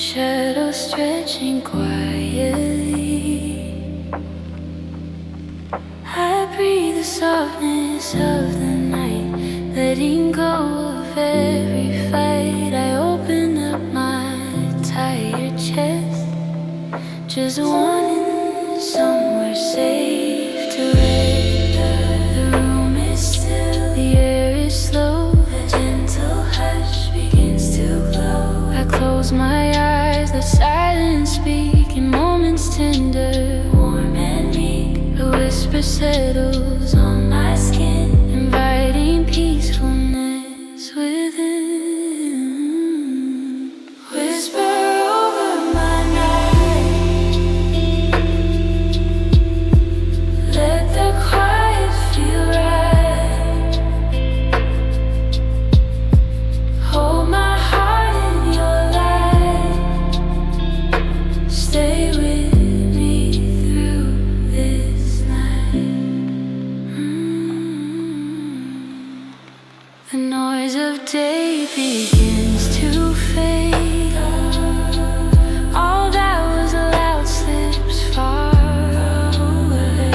shadows stretching quietly. I breathe the softness of the night, letting go of every fight. I open up my tired chest, just wanting somewhere safe to rest. The room is still, the air is slow, a gentle hush begins to glow. I close my eyes, the silence speaking, moments tender, warm and meek. A whisper settles on my skin, inviting peacefulness within. Whisper over my night, let the quiet feel right. Hold my heart in your light, stay with me through this night. The noise of day begins to fade. All that was loud slips far away.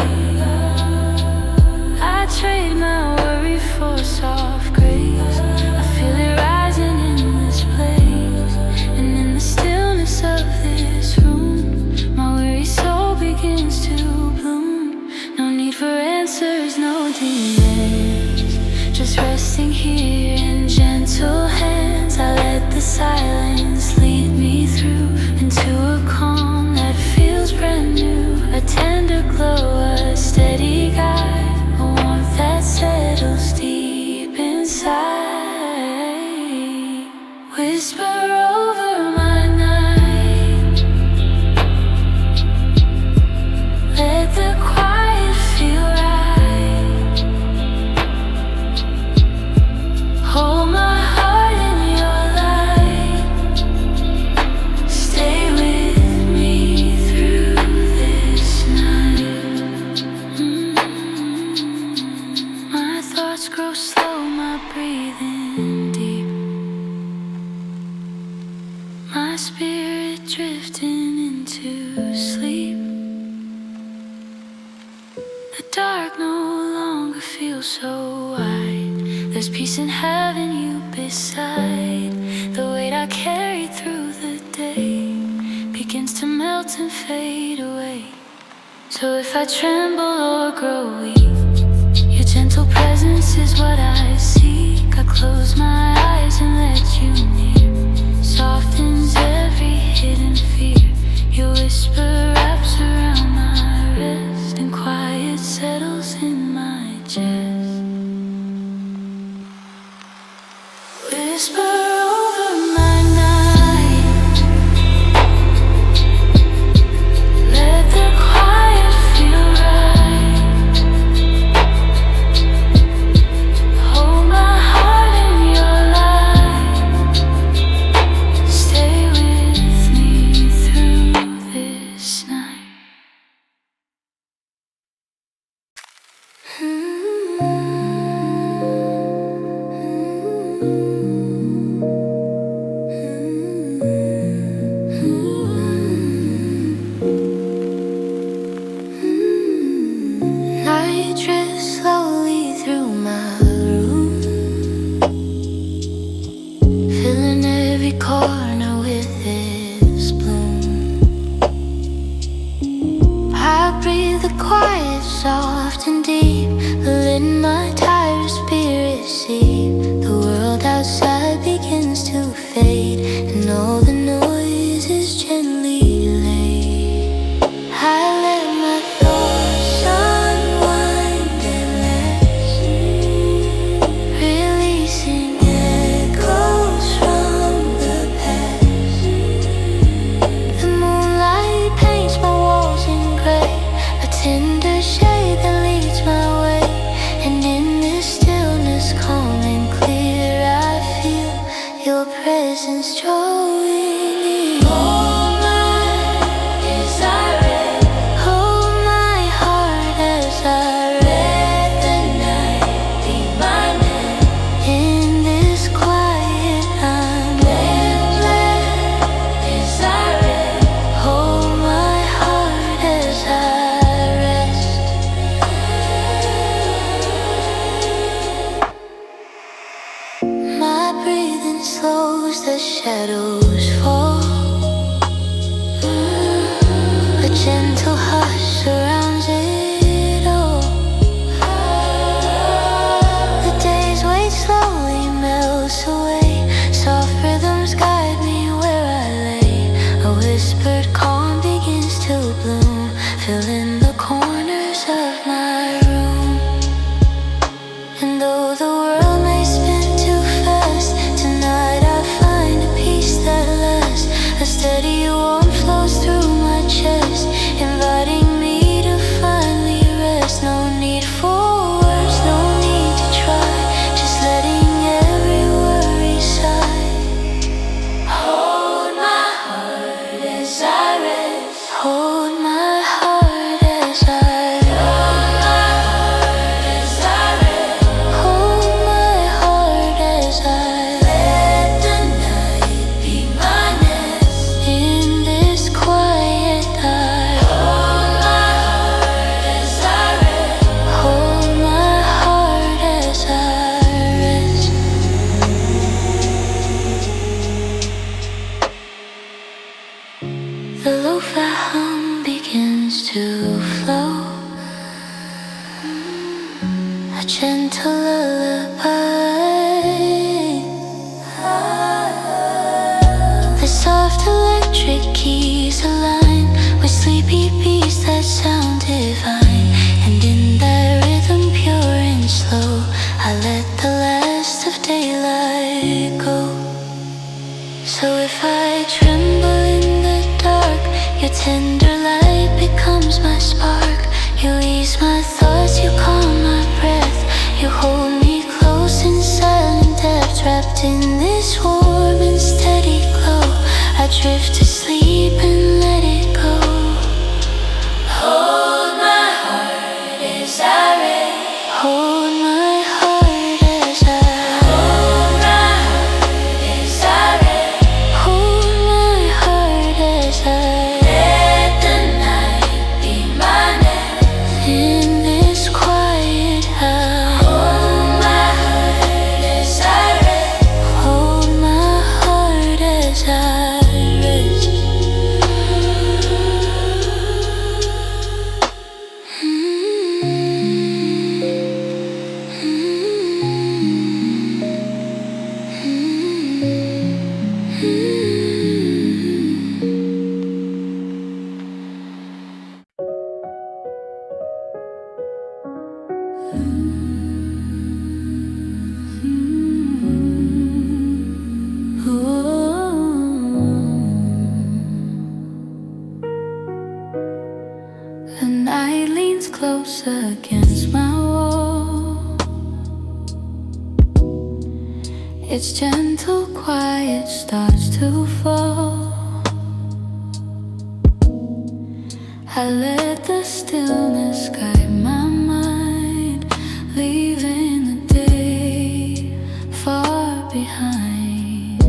I trade my worry for soft grace. I feel it rising in this place, and in the stillness of this room, my weary soul begins to bloom. No need for answers, no demands, just resting here in gentle hands. I let the silence lead me through into a calm that feels brand new. A tender glow, a steady guide, a warmth that settles deep inside. Whisper over my night, let the quiet feel right. Hold my heart in your light, stay with me through this night. My thoughts grow slow, my breathing deep, my spirit drifting into sleep. The dark no longer feels so wide. There's peace in having you beside. The weight I carried through the day begins to melt and fade away. So if I tremble or grow weak, your gentle presence is what I seek. I close my eyes and let you near, softens every hidden fear. Your whisper wraps around my rest, and quiet settles in my chest. Whisper over my night, let the quiet feel right. Hold my heart in your light, stay with me through this night. Night drifts slowly through my room, filling every corner with its bloom. I breathe the quiet, soft and deep, letting my tired spirit see. The world outside begins to fade, and all the noise is gently laid. I let my thoughts unwind and rest, releasing echoes from the past. The moonlight paints my walls in gray, a tender shade that leads my way. And in this stillness, calm and clear, I feel your presence drawing near. Hold my desire, hold my heart as I let the night be my name. In this quiet, I'm endless. breathing slows, the shadows fall. A gentle hush surrounds it all. The days wait slowly, melts away. Soft rhythms guide me where I lay. A whispered calm begins to bloom, filling the corners of my room. And though the world may spin too fast, tonight I find a peace that lasts. A steady warmth flows through my chest, inviting me to finally rest. No need for words, no need to try, just letting every worry sigh. Hold my heart as I rest. Hold my heart as I the lo-fi hum begins to flow, a gentle lullaby. The soft electric keys align with sleepy beats that sound divine. And in that rhythm pure and slow, I let the last of daylight go. So if I tremble in the dark, your tender light becomes my spark. You ease my thoughts, you calm my breath. You hold me close in silent depths. Wrapped in this warm and steady glow, I drift to sleep and let it go. Hold my heart as I rest. Hold my heart as I The night leans close against my wall. Its gentle quiet starts to fall. I let the stillness guide my mind, leaving the day far behind.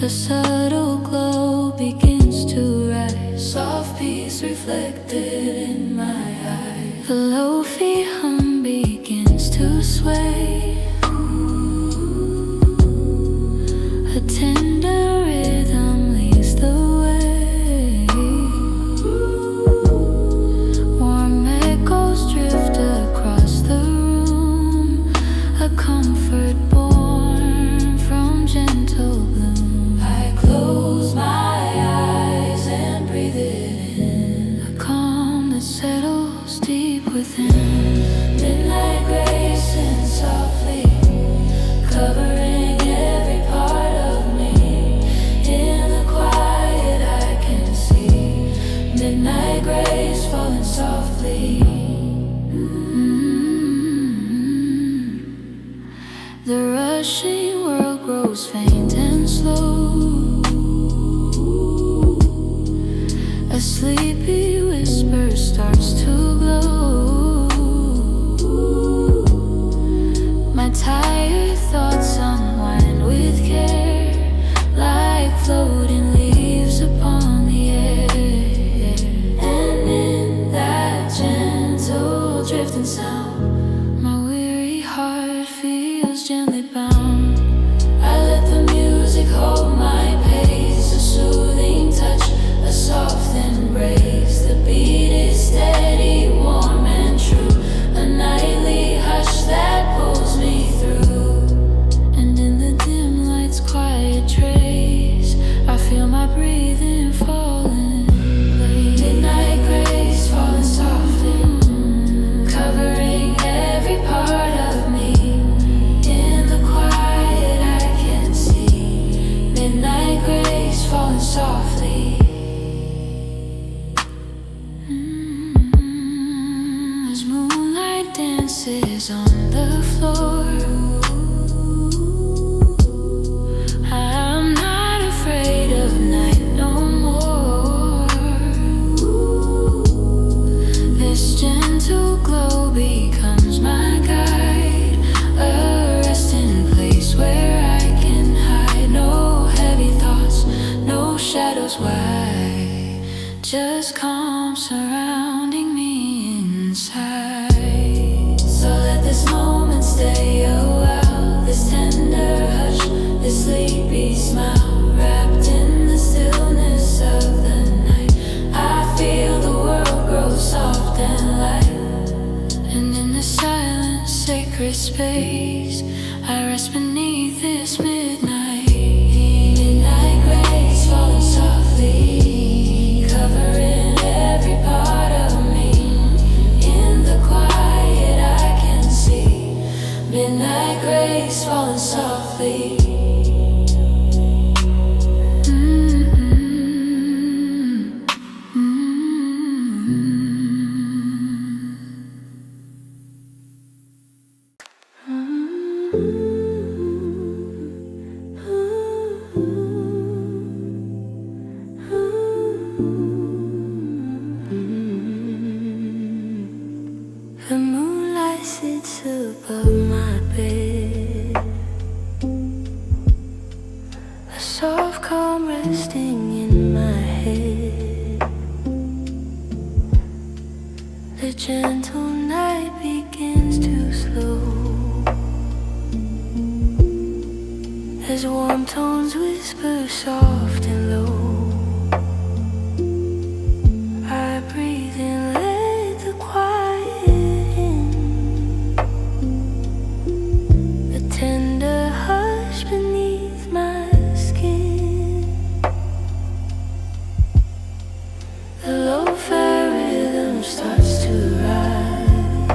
A subtle glow begins to rise, soft peace reflected in my eyes. The lo-fi hum begins to sway, a tender rhythm leads the way. Warm echoes drift across the room, a comfort born from gentle bloom. I close my eyes and breathe it in, a calm that settles deep within. Midnight gracing softly, covering every part of me. In the quiet I can see midnight grace falling softly. The rushing world grows faint and slow, a sleepy whisper starts to glow. My tired thoughts unwind with care, like floating leaves upon the air. And in that gentle drifting sound, my weary heart feels gently bound. soothing touch, a soft embrace. The beat is steady, warm and true, a nightly hush that pulls me through. And in the dim light's quiet trace, I feel my breathing falling. Midnight grace falling softly, covering every part of me. In the quiet I can see midnight grace falling softly. As moonlight dances on the floor, I'm not afraid of night no more. This gentle glow becomes my guide, a resting place where I can hide. No heavy thoughts, no shadows wide, just calm surrounding me inside. So let this moment stay a while, this tender hush, this sleepy smile, wrapped in the stillness of the night. I feel the world grow soft and light, and in the silent sacred space I rest beneath this midnight. Midnight grace falling softly, covering every part of me. In the quiet I can see midnight grace falling softly. The moonlight sits above my bed, a soft calm resting in my head. The gentle night begins to slow, as warm tones whisper soft and low. I breathe in, let the quiet in, a tender hush beneath my skin. The lo-fi rhythm starts to rise,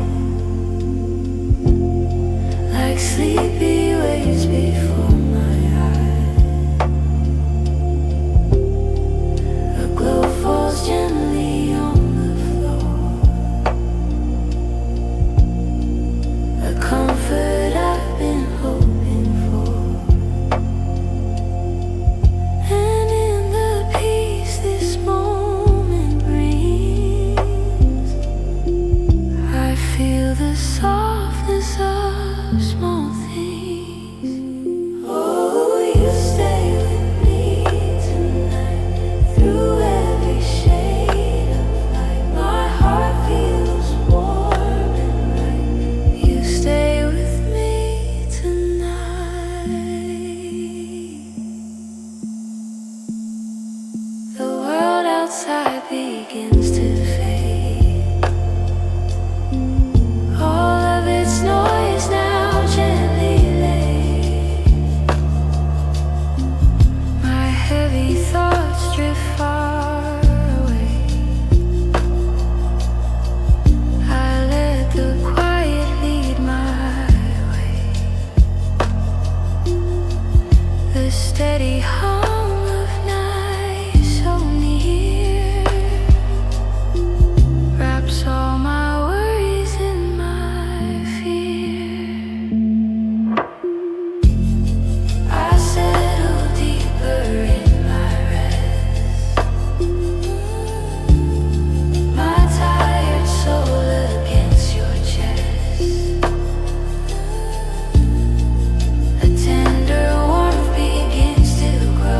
like sleepy waves before my eyes. A glow falls gently on the floor, a comfort I've been hoping for. And in the peace this moment brings, I feel the softness of small things. Oh, you stay with me tonight, through every shade of light. My heart feels warm and right. You stay with me tonight. The world outside begins to fade, all of its noise now gently laid. My heavy thoughts drift far away, I let the quiet lead my way. The steady hum of night so near wraps all my worries in my fear. I settle deeper in my rest, my tired soul against your chest. A tender warmth begins to grow,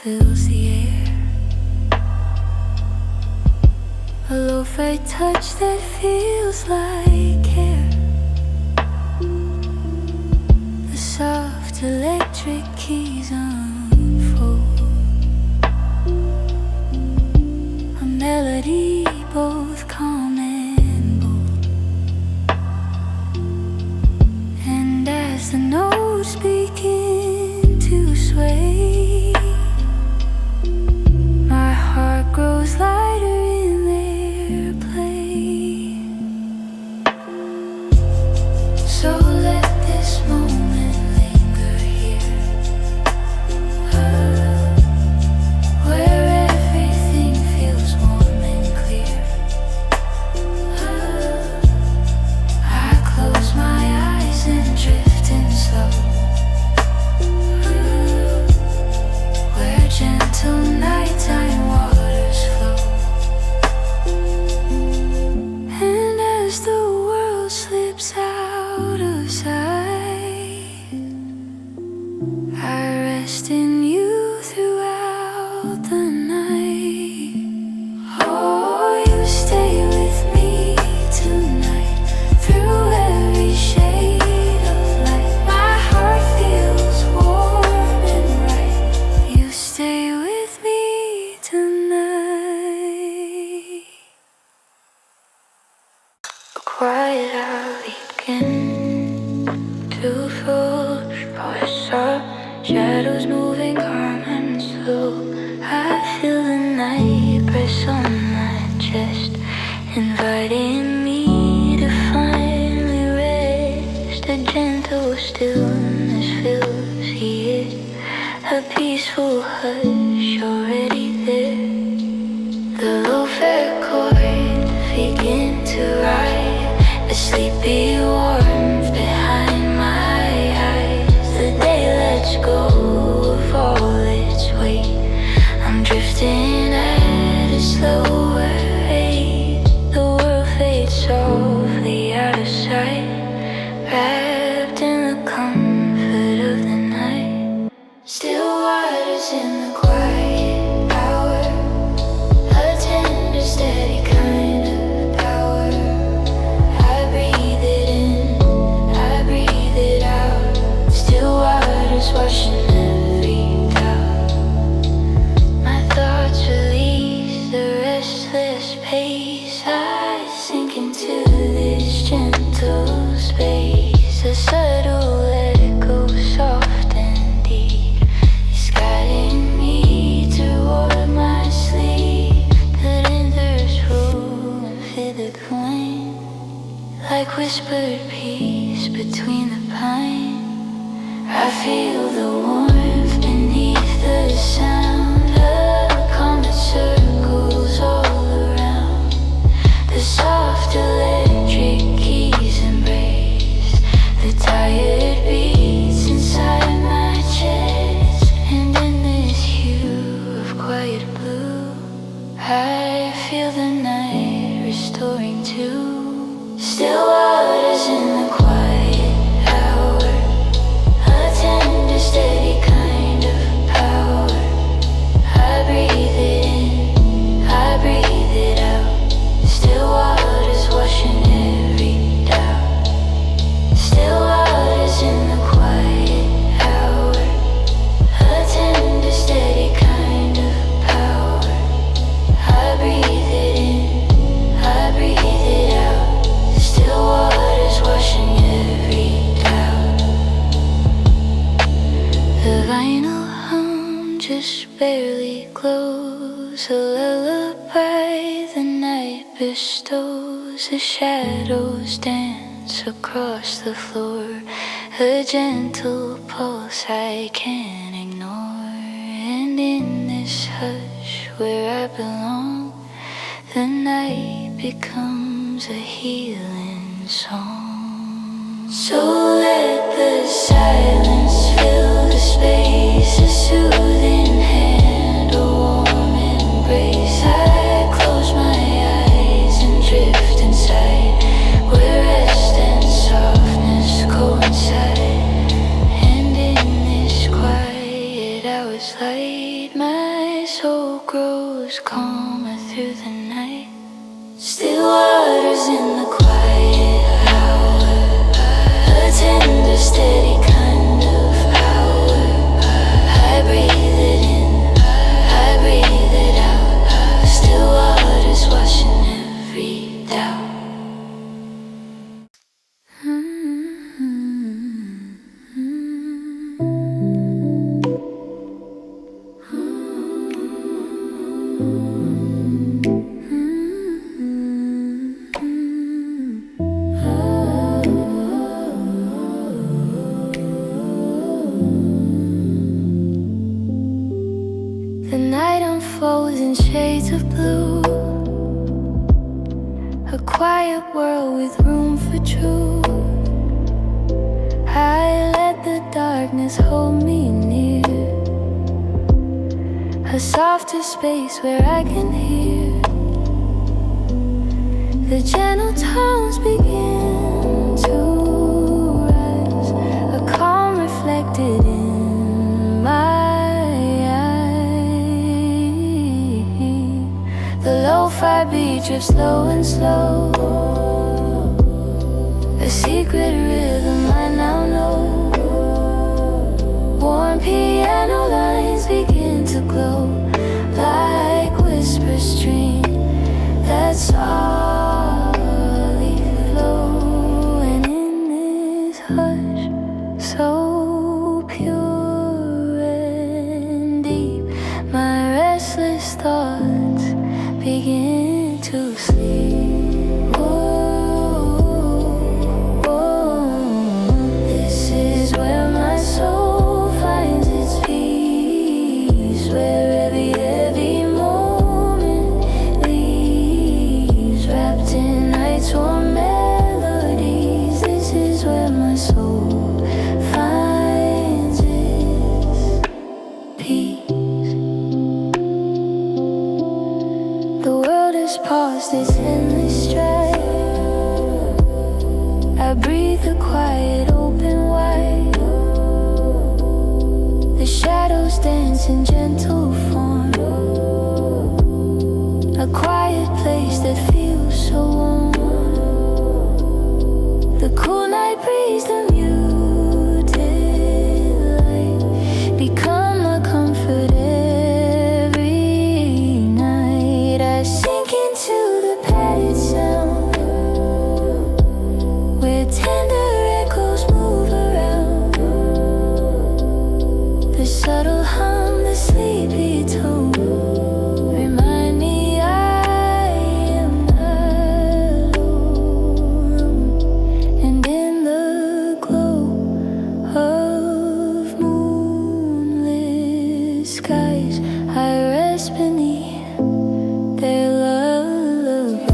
fills the air. A lo-fi touch that feels like care. The soft electric keys unfold. A melody both calm and bold. And as the notes begin to sway, my heart grows lighter in their play. So let this moment linger here, where everything feels warm and clear. I close my eyes and drift in slow, where gentle nighttime waters flow. And as the world slips out of sight, I rest in you throughout the night. Oh, you stay with me tonight, through every shade of light. My heart feels warm and right. You stay with me tonight. Quiet, I'll begin to fall. Voice up, shadows moving calm and slow. I feel the night press on my chest, inviting me to finally rest. A gentle stillness fills the air, a peaceful hush already there. The low-fi chords begin to ride, a sleepy warmth behind my eyes. The day lets go of all its weight. I'm drifting at a slower rate. The world fades softly out of sight, wrapped in the comfort of the night. Still waters in the quiet hour, a tender, steady kind of power. I breathe it in, I breathe it out. Still waters washing every doubt. My thoughts release the restless pace. I sink into this gentle space. A subtle echo, soft and deep, is guiding me toward my sleep. That enters full and vivid point, like whispered peace between the pine. I feel the warmth beneath the sound, a calm that circles all around. The soft electric keys embrace the tired beats inside my chest. And in this hue of quiet blue, I feel the night restoring too. Still waters in the quiet hour, a tender, steady kind of power. I breathe it in, I breathe it out. Still waters washing every doubt. Still waters in the quiet hour, a tender, steady kind of power. I breathe it in, I breathe it out. Still waters washing every doubt. The vinyl hum just barely glows, a lullaby the night bestows. The shadows dance across the floor, a gentle pulse I can't ignore. And in this hush where I belong, the night becomes a healing song. So let the silence fill the space, a soothing hand, a warm embrace. I close my eyes and drift inside, where rest and softness coincide. And in this quiet hour's light, light, my soul grows calmer through the night. Still waters in the quiet hour, a tender, steady kind of power. I breathe it in, I breathe it out. Still waters washing every doubt. The night unfolds in shades of blue, a quiet world with room for truth. I let the darkness hold me near, a softer space where I can hear the gentle tones begin to rise, a calm reflected in my the lo-fi beat drifts slow and slow, a secret rhythm I now know. Warm piano lines begin to glow, like whisper stream that softly flow. And in this hush so pure and deep, my restless thoughts begin to sleep. This is where my soul finds its peace, where every moment leaves wrapped in night's warm melodies. This is where my soul finds its peace. The world has paused its endless stride. I breathe the quiet open wide. The shadows dance in gentle form, a quiet place that feels so warm. The cool night breeze, the muted light become a comfort every night. I sink into the padded sound, where tender echoes move around. The subtle hum, the sleepy tone remind me I am not alone. And in the glow of moonlit skies, I rest beneath their lullaby.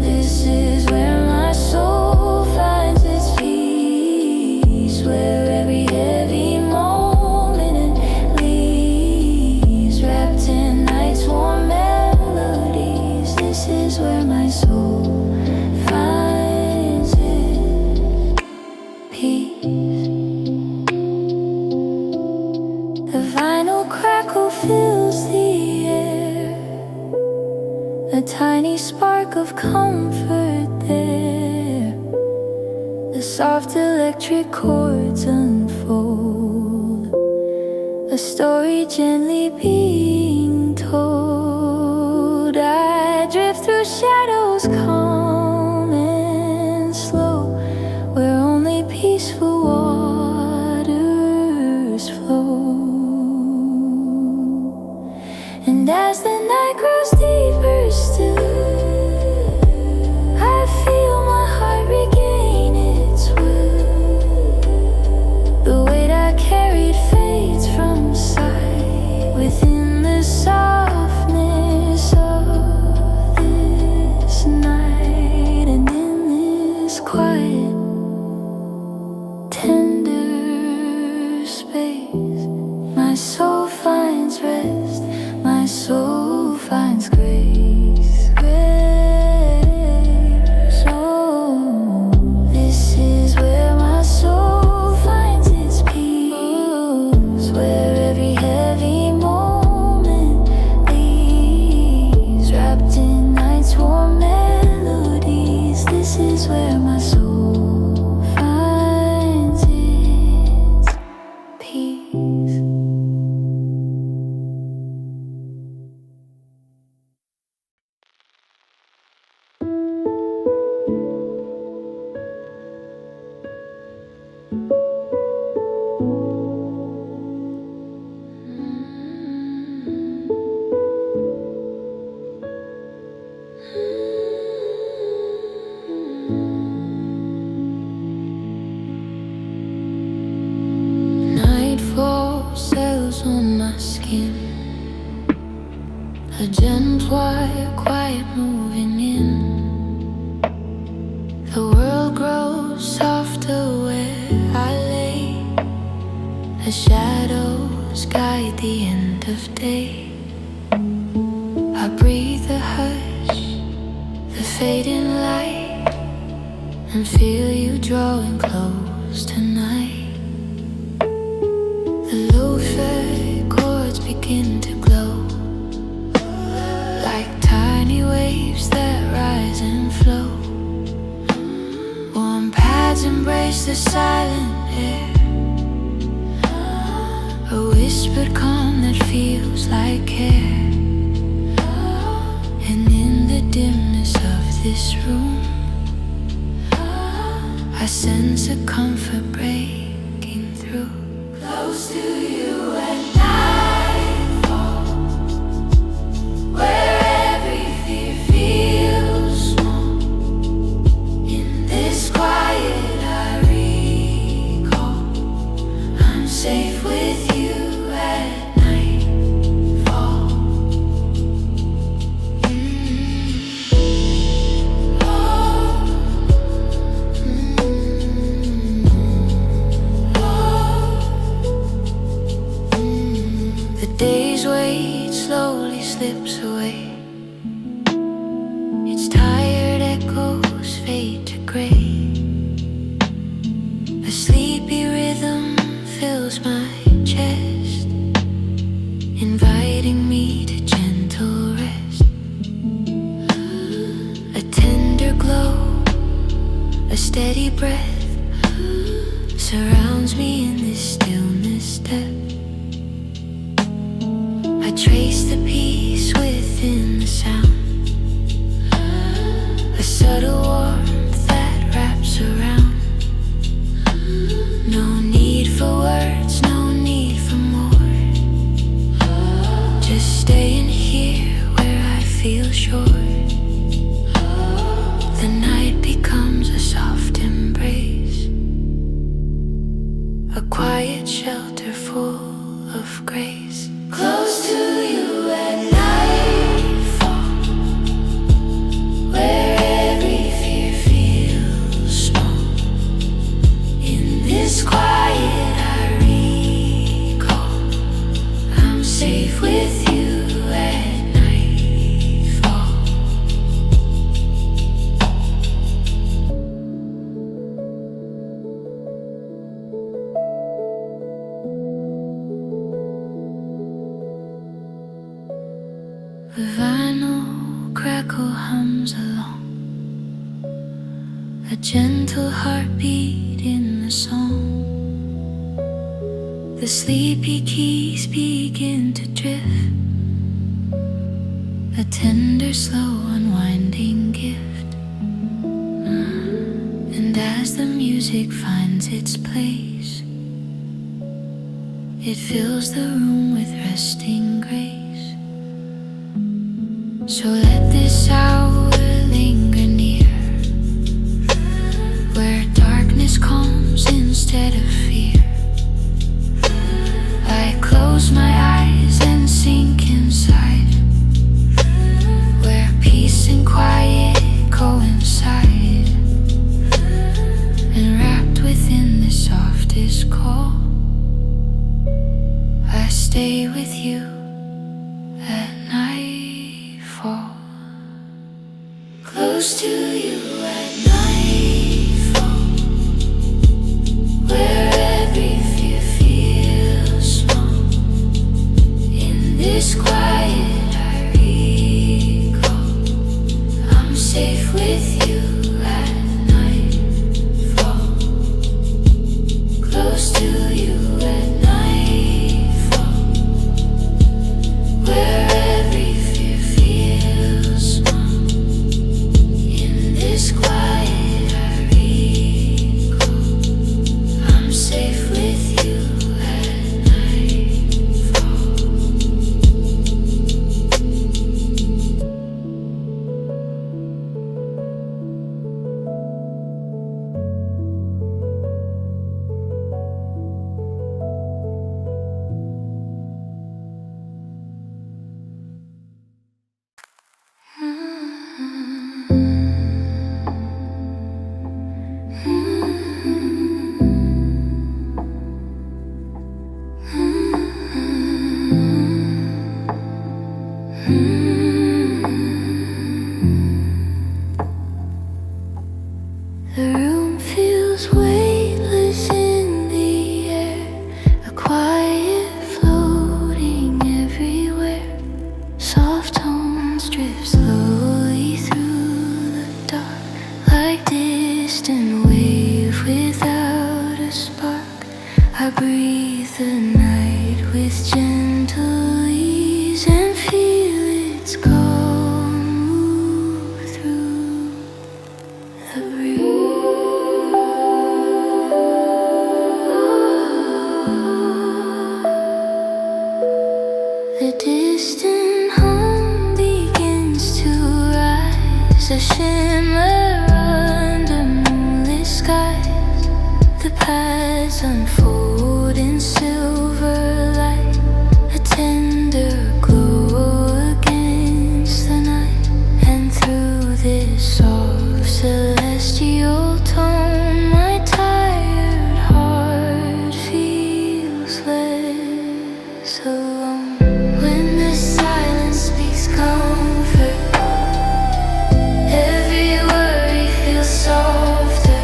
This is where my soul finds its peace, where every heavy moment leaves wrapped in night's warm melodies. This is where my soul finds its peace. The vinyl crackle fills the air, a tiny spark of comfort there. The soft electric chords unfold, a story gently being told. I drift through shadows calm and slow, where only peaceful waters flow. And as the night grows deeper still, I feel my heart regain its will. The weight I carried fades from sight within the softness of this night. And in this quiet, tender space, my soul finds rest, my soul finds grace, grace. Oh, this is where my soul Nightfall settles on my skin, a gentle wire, quiet moving in. The world grows softer where I lay. The shadows guide the end of day. I breathe the hush, the fading light, and feel you drawing close tonight. The lo-fi chords begin to glow, like tiny waves that rise and flow. Warm pads embrace the silent air, a whispered calm that feels like care. And in the dimness of this room, I sense a comfort breaking through. Close to you at nightfall, where every fear feels small. In this quiet I recall, I'm safe with you at nightfall. The day's weight slowly slips away. Its tired echoes fade to gray. A sleepy rhythm fills my chest, inviting me to gentle rest. A tender glow, a steady breath surrounds me in this stillness depth. I trace the peace within the sound, a subtle warmth that wraps around. No need for words, no need for more, just staying here where I feel sure. The night becomes a soft embrace, a quiet shelter full of grace. Close to you at nightfall, where every fear feels small. In this quiet I recall, I'm safe with you at nightfall. The vinyl crackle hums along, a gentle heartbeat in the song. The sleepy keys begin to drift, a tender, slow, unwinding gift. And as the music finds its place, it fills the room with resting grace. So let this hour linger near, where darkness calms instead of fear. I close my eyes and sink inside, where peace and quiet coincide. And wrapped within the softest call, I stay with you at nightfall. Close to you at nightfall, where every fear feels small. In this quiet I recall, I'm safe with you at nightfall. Close to you at nightfall, where every fear feels small. In I breathe the night with gentle ease and feel its calm move through the breeze. The distant hum begins to rise, a shimmer under moonlit skies. The paths unfold in silver light, a tender glow against the night. And through this soft celestial tone, my tired heart feels less alone. When the silence speaks comfort, every worry feels softer.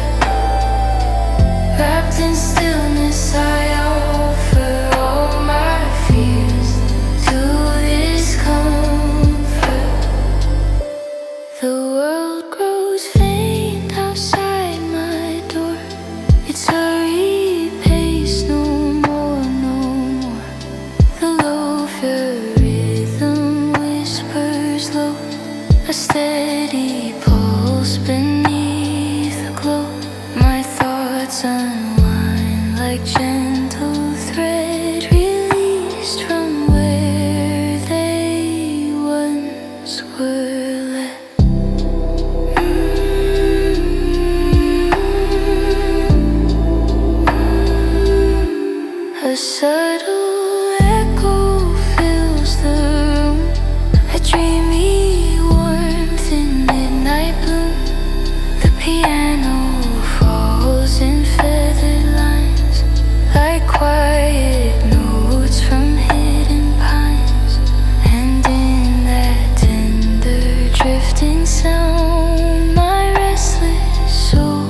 Wrapped in stillness, I offer all my fears to this comfort. The world grows faint outside my door. Its hurried pace, no more, no more. The low-fare rhythm whispers low, a steady pulse beneath the glow. My thoughts unwind like gentle thread released from where they once were led. A subtle echo fills the room, a dreamy warmth in midnight bloom. The piano falls in feathered lines, like quiet notes from hidden pines. And in that tender drifting sound, my restless soul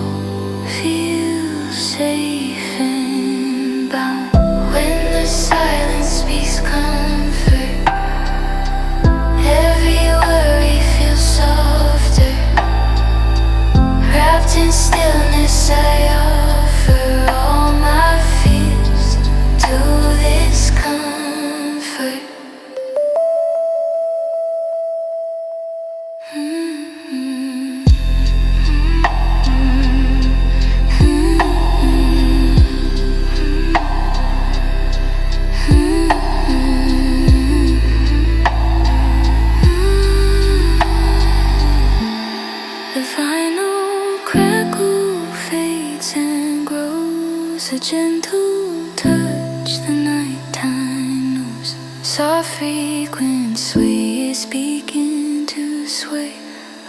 feels safe and bound. When the silence speaks comfort, every worry feels softer. Wrapped in stillness, I offer all my fears to this comfort. The final crackle fades and grows, a gentle touch the nighttime knows. Soft frequent sways begin to sway,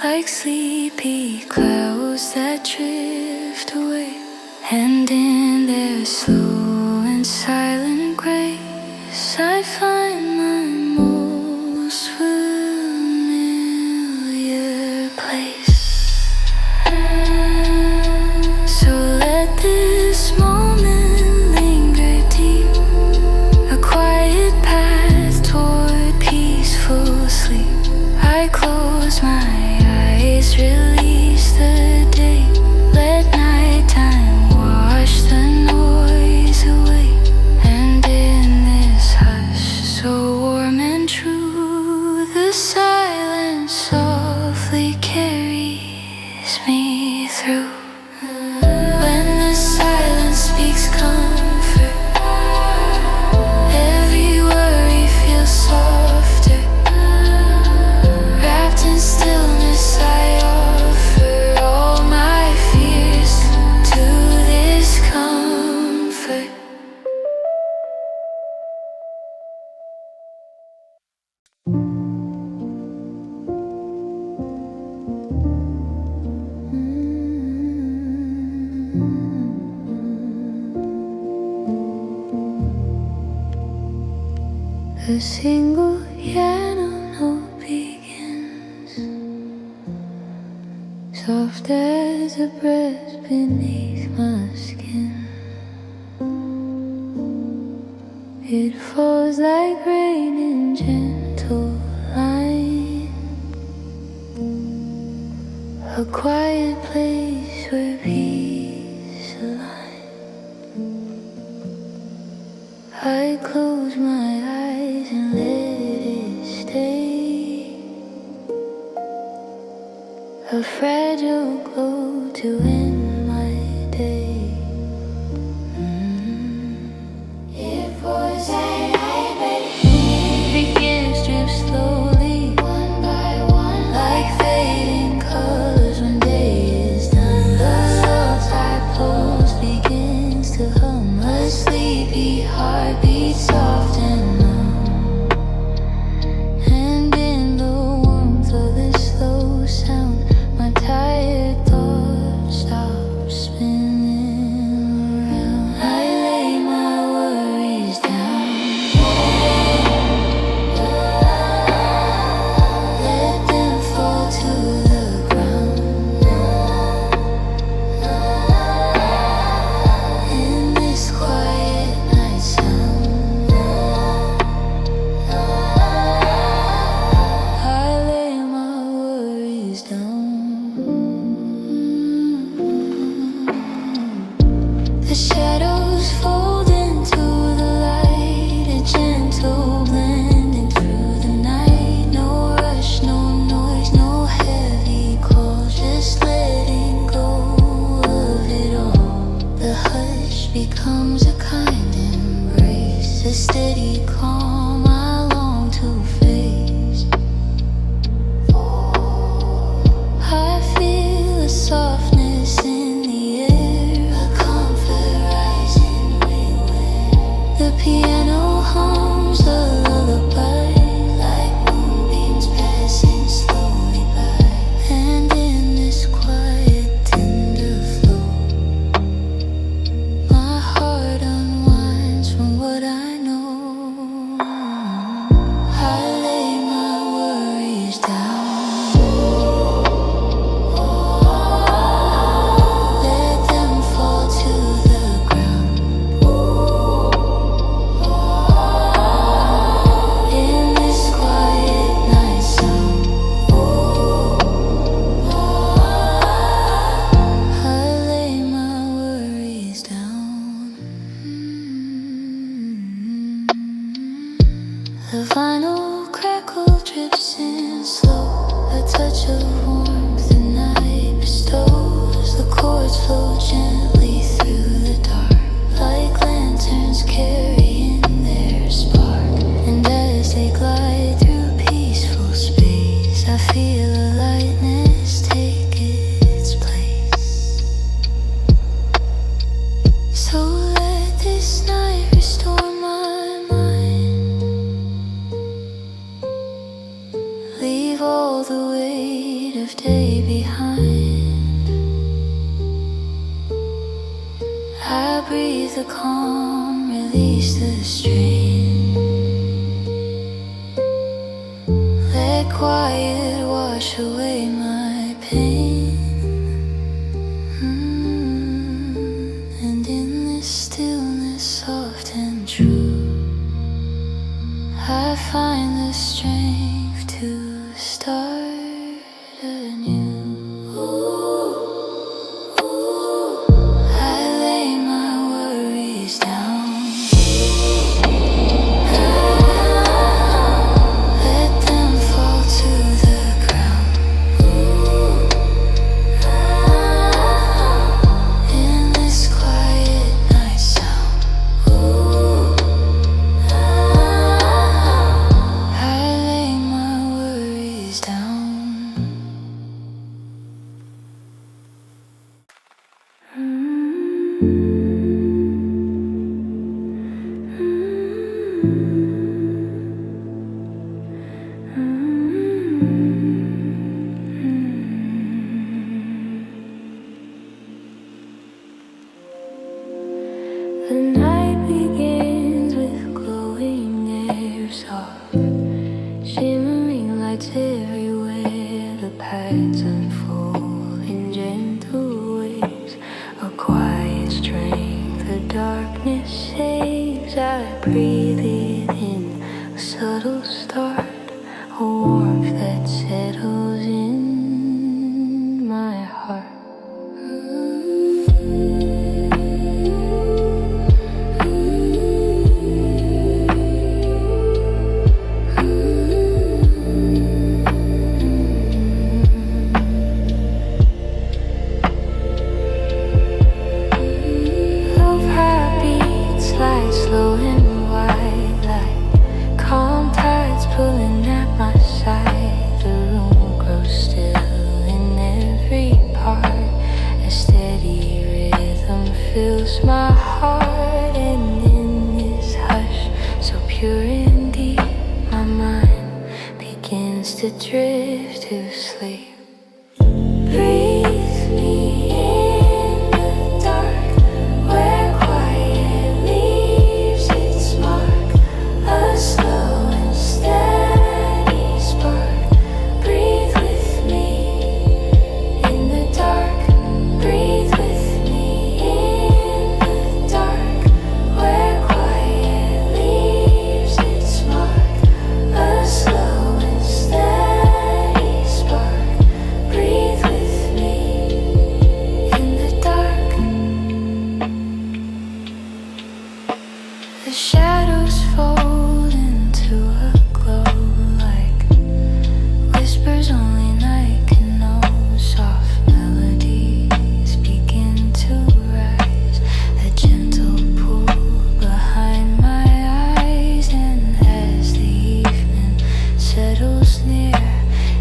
like sleepy clouds that drift away. And in their slow and silent grace, I find my most familiar place. So let this moment linger deep, a quiet path toward peaceful sleep. I close my eyes, release the day, let nighttime wash the noise away. And in this hush, so warm and true, the silence softly carries me through. When the silence speaks comfort, every worry feels softer. Wrapped in stillness, I offer all my fears to this comfort. A single piano note begins, soft as a breath beneath my skin. It falls like rain in gentle line, a quiet place where peace aligns. I close my eyes and let it stay. A fragile glow to end my day. It pours and it begins to slowly, one by one, like fading colors when day is done. The soft post begins to hum, a sleepy heartbeat, soft and numb. And in the warmth of this slow sound, my tired thoughts stop spinning around. I lay my worries down, let them fall to the ground. In this quiet night sound, I lay my worries down. The shadows fold into the light, a gentle blending through the night. No rush, no noise, no heavy call, just letting go of it all. The hush becomes a kind embrace, a steady calm I long to face. I feel a softness in the air, a comfort rising everywhere. The piano hums a lullaby, like moonbeams passing slowly by. And in this quiet, tender flow, my heart unwinds from what I know. I lay my worries down, let them fall to the ground. In this quiet night sound, I lay my worries down. The vinyl crackle drips in slow, a touch of warmth the night bestows. The chords flow gently through the dark, like lanterns carrying their spark. And as they glide through peaceful space, I feel a lightness take its place. So let this night restore my mind, leave all the weight of day behind. I breathe the calm, release the strain. Let quiet wash away my pain. And in this stillness, soft and true, I find the strength to start anew. I lay my worries down, let them fall to the ground. In this quiet night sound, I lay my worries down. The night begins with glowing air, soft, shimmering lights everywhere. The paths unfold in gentle waves, a quiet strength the darkness saves. I breathe it in, a subtle start, a warmth that settles in my heart. to drift to sleep. Breathe me in the dark, where quiet leaves its mark, a slow and steady spark. Breathe with me in the dark, breathe with me in the dark, where quiet leaves its mark, a slow and steady spark. Breathe with me in the dark. The shadows fold into a glow like whispers only night can know. Soft melodies begin to rise, a gentle pull behind my eyes, and as the evening settles near,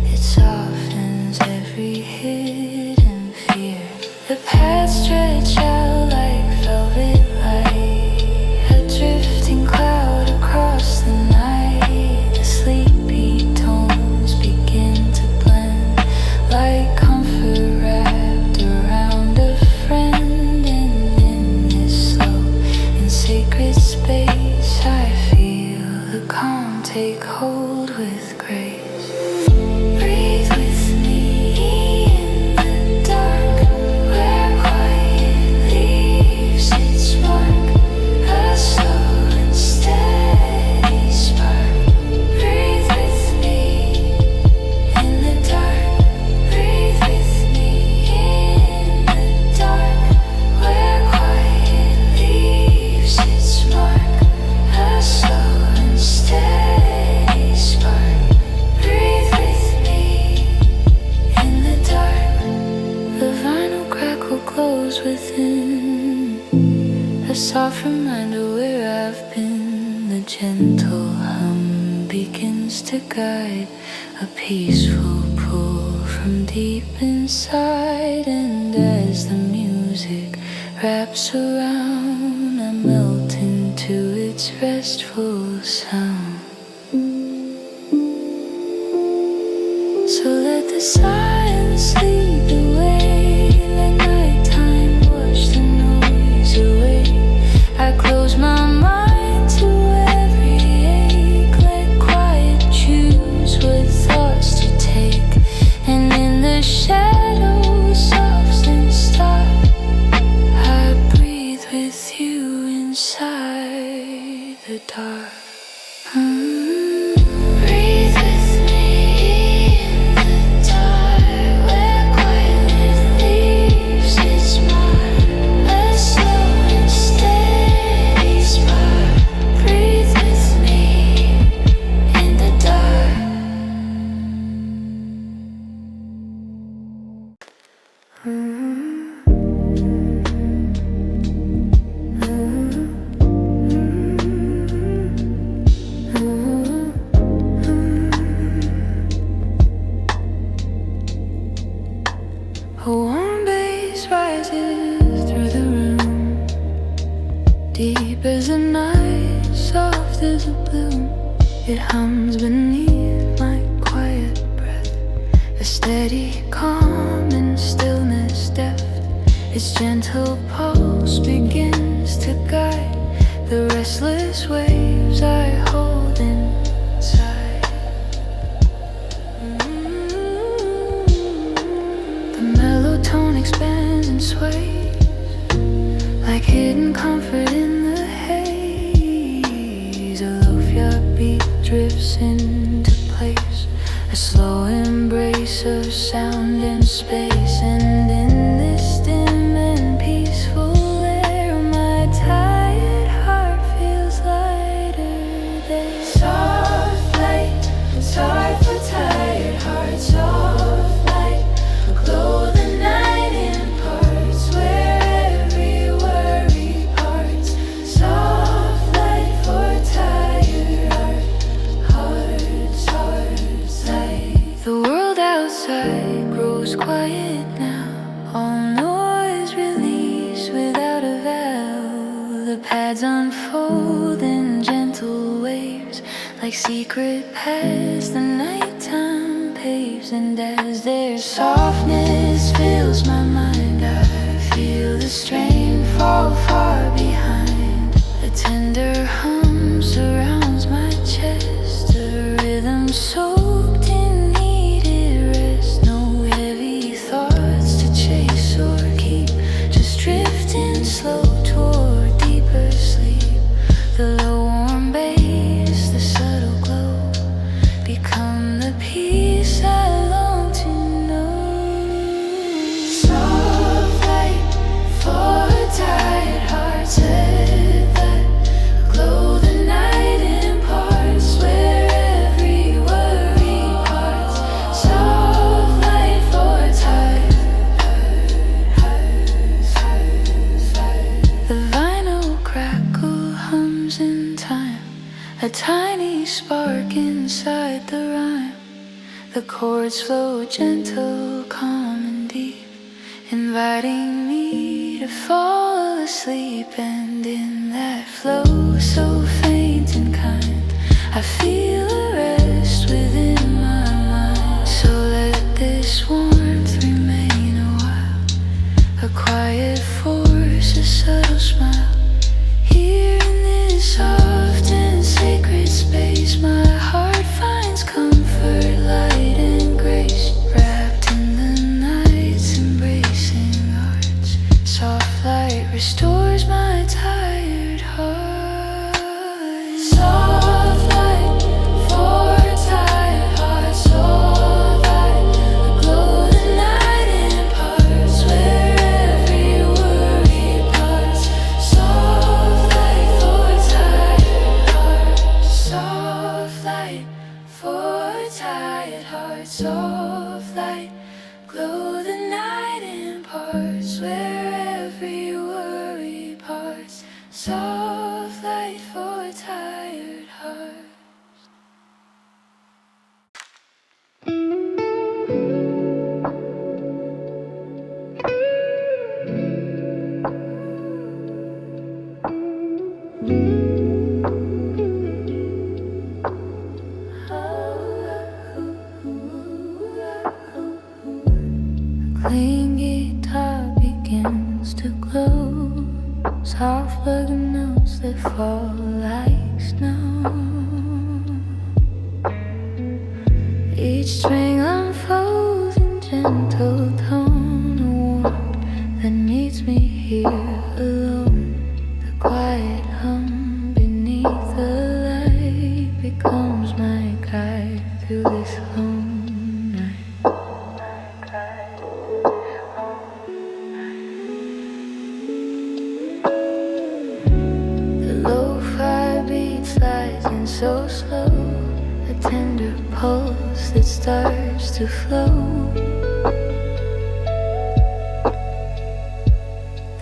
it softens every hidden fear. The paths stretch out like velvet light, a drifting cloud across the night. The sleepy tones begin to blend like comfort wrapped around a friend. And in this slow and sacred space, I feel the calm take hold with grace. Breathe with me in the dark, where quiet leaves its mark, a slow and steady spark. Breathe with me in the dark, breathe with me in the dark, where quiet leaves its mark, a slow and steady spark. Breathe with me in the dark. The vinyl crackle glows within, a soft reminder where I've been. The gentle hum begins to guide, a peaceful pull from deep inside. And as the music wraps around, I melt into its restful sound. So let the silence lead the way, let nighttime wash the noise away. I close my mind to every ache, let quiet choose what thoughts to take. And in the shadows, soft and stark, I breathe with you inside the dark. Breathe with me in the dark, where quiet leaves its mark, a slow and steady spark. Breathe with me in the dark. A warm bass rises through the room, deep as a night, soft as a bloom. It hums beneath my quiet breath, a steady calm and stillness deft. Its gentle pulse begins to guide the restless waves I hold inside. The mellow tone expands and sways like hidden comfort in the haze. A low beat drifts into place, a slow embrace of sound and space. And in this dim and peaceful air, my tired heart feels lighter there. Soft light, it's hard for tired hearts. Soft light, glow the night in parts, where every worry parts. Soft light for tired hearts, hearts light. The world outside grows quiet now, all noise released without a vow. The pads unfold in gentle waves, like secret paths the nighttime waves, and as their softness fills my mind, I feel the strain fall far behind. A tender hum surrounds my chest, a rhythm soaked in needed rest. No heavy thoughts to chase or keep, just drifting slow toward deeper sleep. The low warm bass, the subtle glow, become the peace I long to know. Soft light for tired hearts, let that glow the night imparts, where every worry parts. Soft light for tired hearts. The vinyl crackle hums in time, a tiny spark inside the rhyme. The chords flow gentle, calm and deep, inviting me to fall asleep. And in that flow so faint and kind, I feel a rest within my mind. So let this warmth remain a while, a quiet force, a subtle smile. Here in this soft and sacred space, my heart finds comfort, light and grace, wrapped in the night's embracing arts. Soft light restores my tired heart. Soft light for tired hearts. Soft light, glow the night imparts, where every worry parts. Soft light for tired hearts. Soft light for tired hearts. Soft light, glow the night imparts, where every worry parts. Soft light for tired hearts. Clean guitar begins to glow, soft plugging notes that fall like snow. Each string unfolds in gentle tone, a warmth that meets me here alone. The quiet hum beneath the light becomes my guide through this lone night. Sliding so slow, a tender pulse that starts to flow.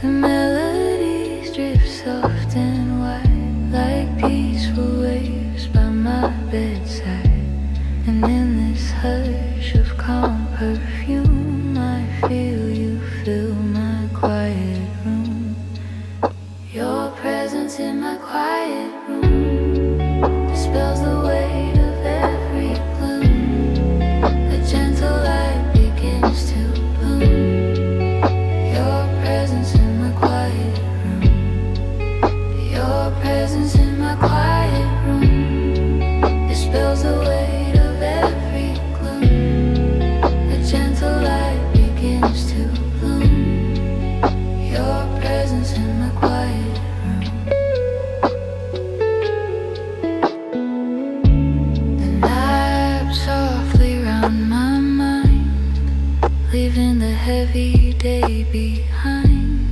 The melodies drift soft and wide, like peaceful waves by my bedside. And in this hush of calm perfume, I feel you fill my quiet room. Your presence in my quiet room dispels the weight of every gloom. A gentle light begins to bloom. Your presence in my quiet room. Your presence in my quiet room dispels the weight of every gloom. A gentle light begins to bloom. Your presence in my quiet leaving the heavy day behind.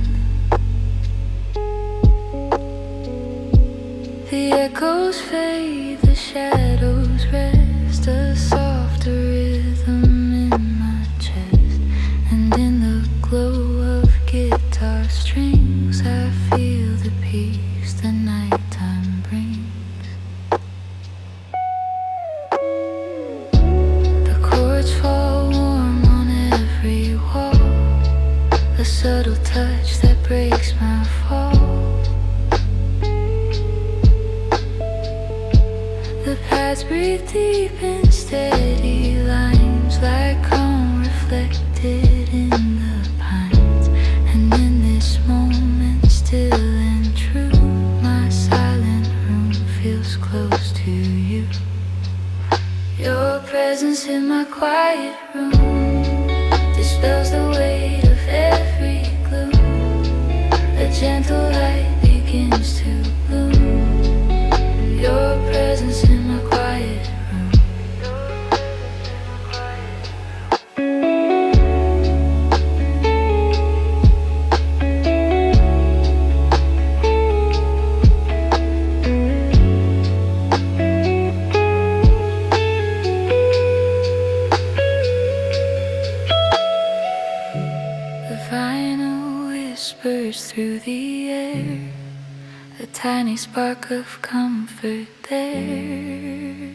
The echoes fade, the shadows rest, a softer rhythm in my chest. And in the glow of guitar strings, I feel the peace the nighttime brings. The chords fall warm on every wall, a subtle touch that breaks my fall. The paths breathe deep in steady lines, like calm reflected in the pines. And in this moment, still and true, my silent room feels close to you. Your presence in my quiet room dispels the weight of every gloom. A gentle light begins to bloom. Your presence in my quiet room. The vinyl whispers through the air, a tiny spark of comfort there.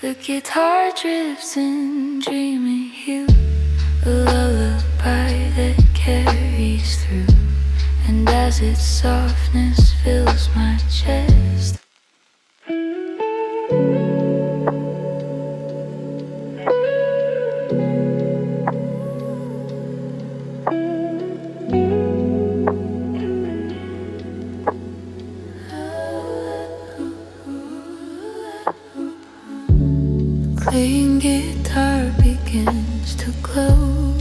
The guitar drifts in dreamy hue, a lullaby that carries through. And as its softness fills my chest, playing guitar begins to glow,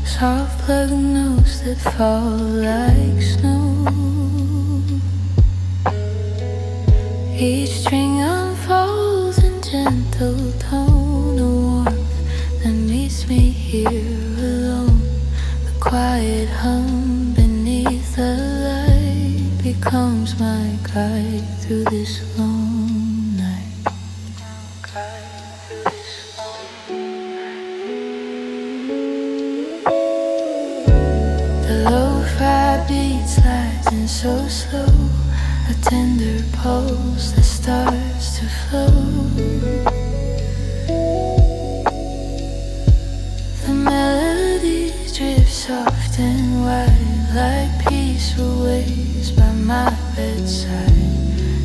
soft plug notes that fall like snow. Each string unfolds in gentle tone, a warmth that meets me here alone. The quiet hum beneath the light becomes my guide through this long night. The lo-fi beat slides in so slow, a tender pulse that starts to flow. The melodies drift soft and wide like peaceful waves by my bedside.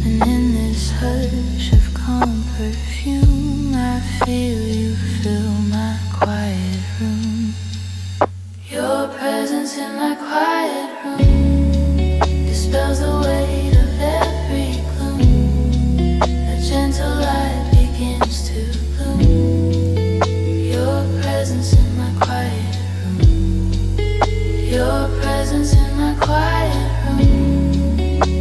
And in this hush of calm perfume, I feel you fill my quiet room. Your presence in my quiet room dispels the weight of every gloom. A gentle light begins to bloom. Your presence in my quiet room. Your presence in my quiet room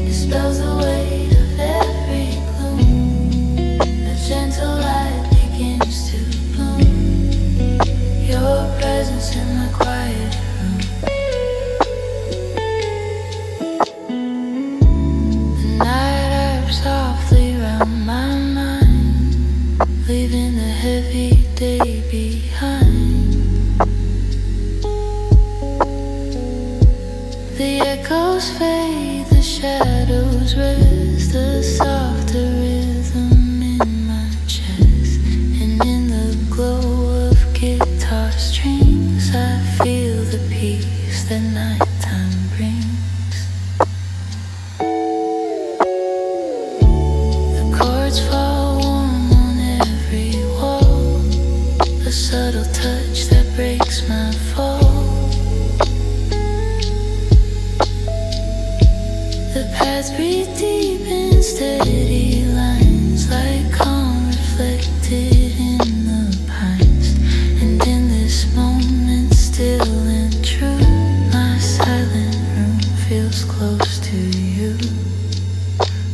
dispels the weight of every gloom. A gentle light begins to bloom. Your presence in my quiet room. The night wraps softly round my mind, leaving the heavy day behind. The echoes fade, the shadows rest, a softer rhythm in my chest. And in the glow of guitar strings, I feel the peace that nighttime brings. The chords fall warm on every wall, a subtle touch that breaks my fall. The paths breathe deep in steady lines, like calm reflected in the pines. And in this moment, still and true, my silent room feels close to you.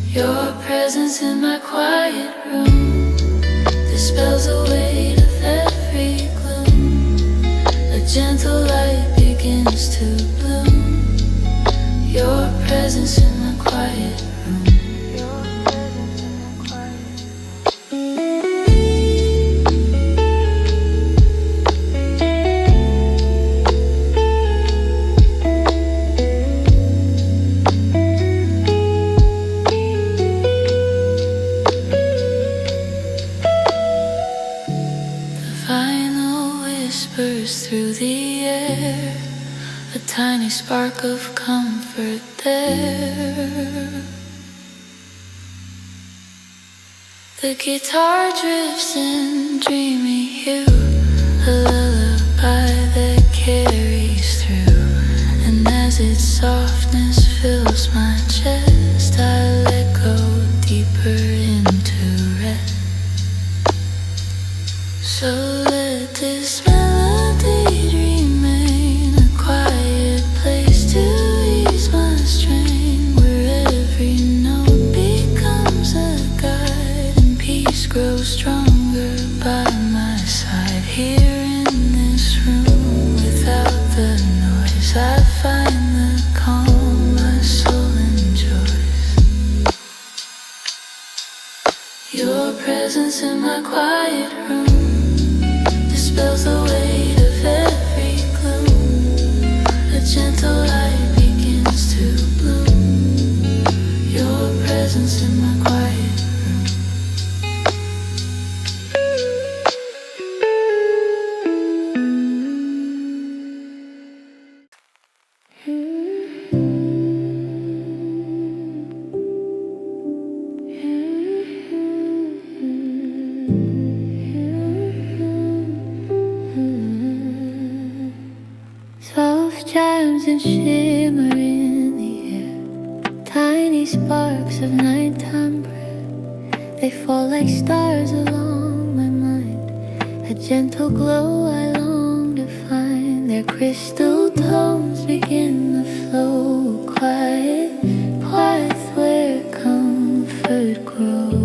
Your presence in my quiet room dispels the weight of every gloom. A gentle light begins to bloom. Your presence in my quiet room. Your presence in my quiet The vinyl whispers through the air, a tiny spark of comfort there. The guitar drifts in dreamy hue, a lullaby that carries through. And as its softness fills my chest, I let go deeper into rest. So let this melody remain a quiet place to ease my strain, where every note becomes a guide and peace grows stronger by my side. Here in this room, without the noise, I find the calm my soul enjoys. Your presence in my quiet room dispels the weight of every gloom. A gentle light begins to bloom. Your presence in my quiet soft chimes and shimmer in the air, tiny sparks of nighttime prayer. They fall like stars along my mind, a gentle glow I long to find. Their crystal tones begin the flow, quiet path where comfort grows.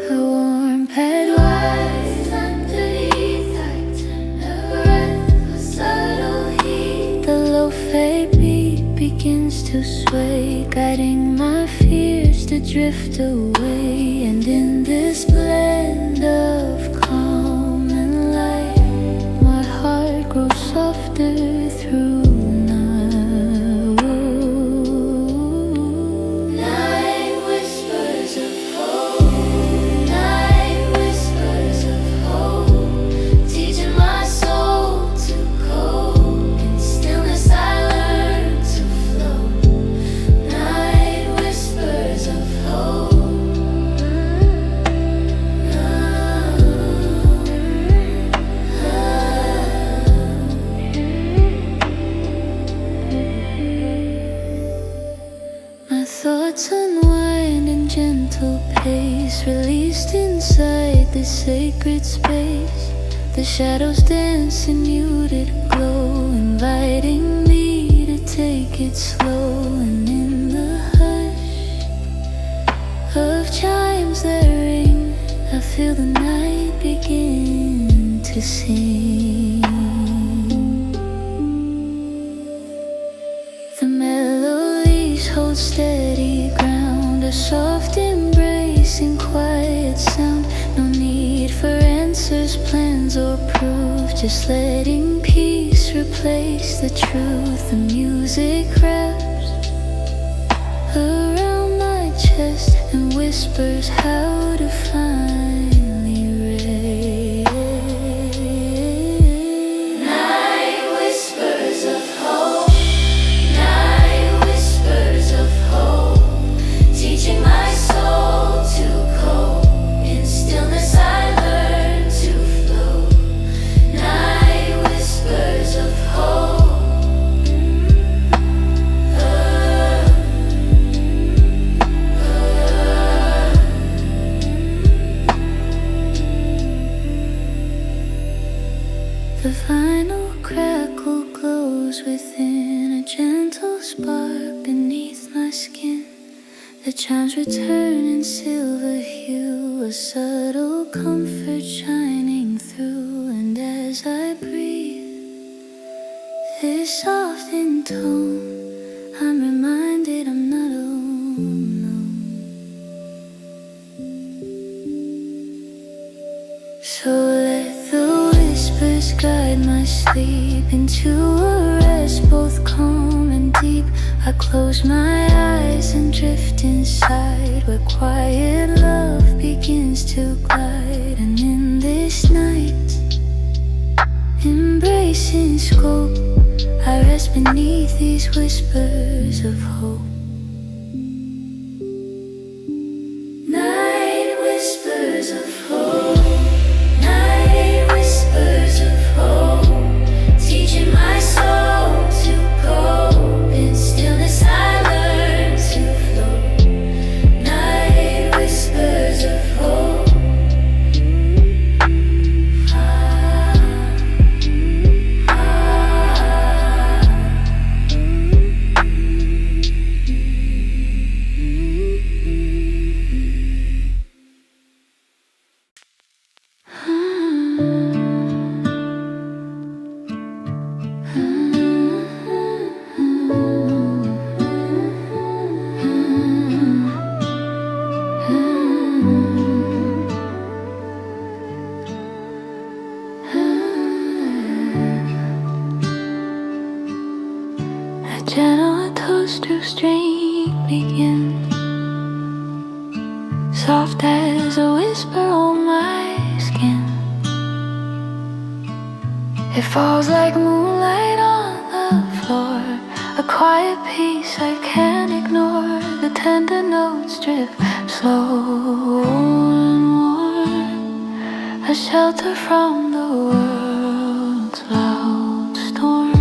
A warm pad wise underneath, I turn a breath, a subtle heat. The lo-fi beat begins to sway, guiding my fears to drift away. And in this blend of calm and light, my heart grows softer through night. Night whispers of hope, night whispers of hope, teaching my soul to cope. In stillness I learn to flow. Night whispers of hope. My thoughts unwind in gentle pace, released inside this sacred space. The shadows dance in muted glow, inviting me to take it slow. And in the hush of chimes that ring, I feel the night begin to sing. The melodies hold steady ground, a soft embracing quiet sound. No need for answers, plans or proof, just letting peace replace the truth. The music wraps around my chest and whispers how to finally rest. Night whispers of hope, night whispers of hope, teaching my soul to cope. In stillness I learn to flow. Night whispers of hope. The final crackle glows within, a gentle spark beneath my skin. The chimes return in silver hue, a subtle comfort shining through. And as I breathe this soft in tone, I'm reminded I'm not alone. So let the whispers guide my sleep into a rest both calm and deep. I close my eyes and drift inside, where quiet love begins to glide. And in this night, embracing scope, I rest beneath these whispers of hope. gentle toast to stream begins, soft as a whisper on my skin. It falls like moonlight on the floor, a quiet peace I can't ignore. The tender notes drift slow and warm, a shelter from the world's loud storm.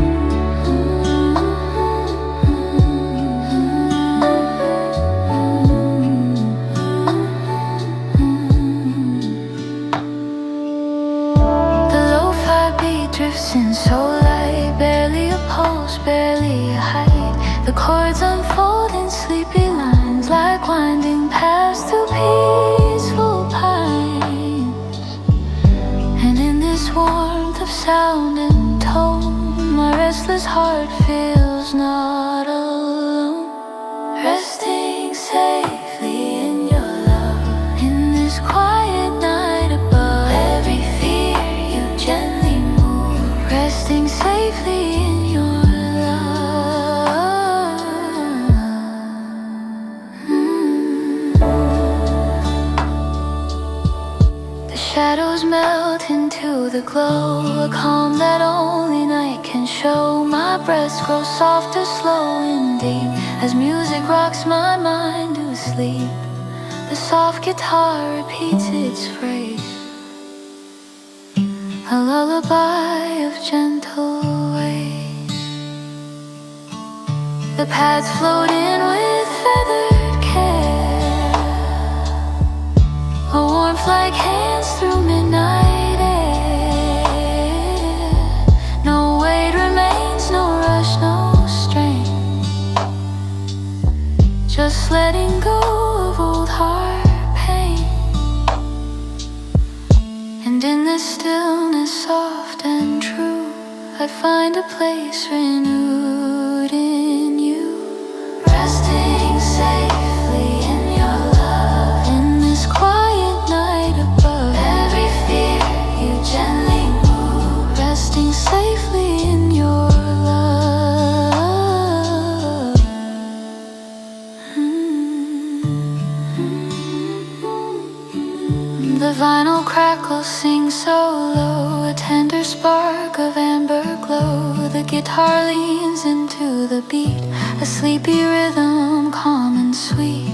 Drifts in so light, barely a pulse, barely a height. The chords unfold in sleepy lines, like winding paths through peaceful pines. And in this warmth of sound and tone, my restless heart feels not alone. Resting safely in your love, in this quiet night above. Every fear you gently, resting safely in your love. The shadows melt into the glow, a calm that only night can show. My breaths grow softer, slow and deep, as music rocks my mind to sleep. The soft guitar repeats its phrase, a lullaby of gentle ways. The paths float in with feathered care, a warmth like hands through midnight air. No weight remains, no rush, no strain, just letting go of old heart pain. And in the stillness, soft and true, I find a place renewed in you. Resting safely in your love, in this quiet night above. Every fear you gently move, resting safely in your love. The vinyl crackles, sing so low, a tender spark of amber glow. The guitar leans into the beat, a sleepy rhythm, calm and sweet.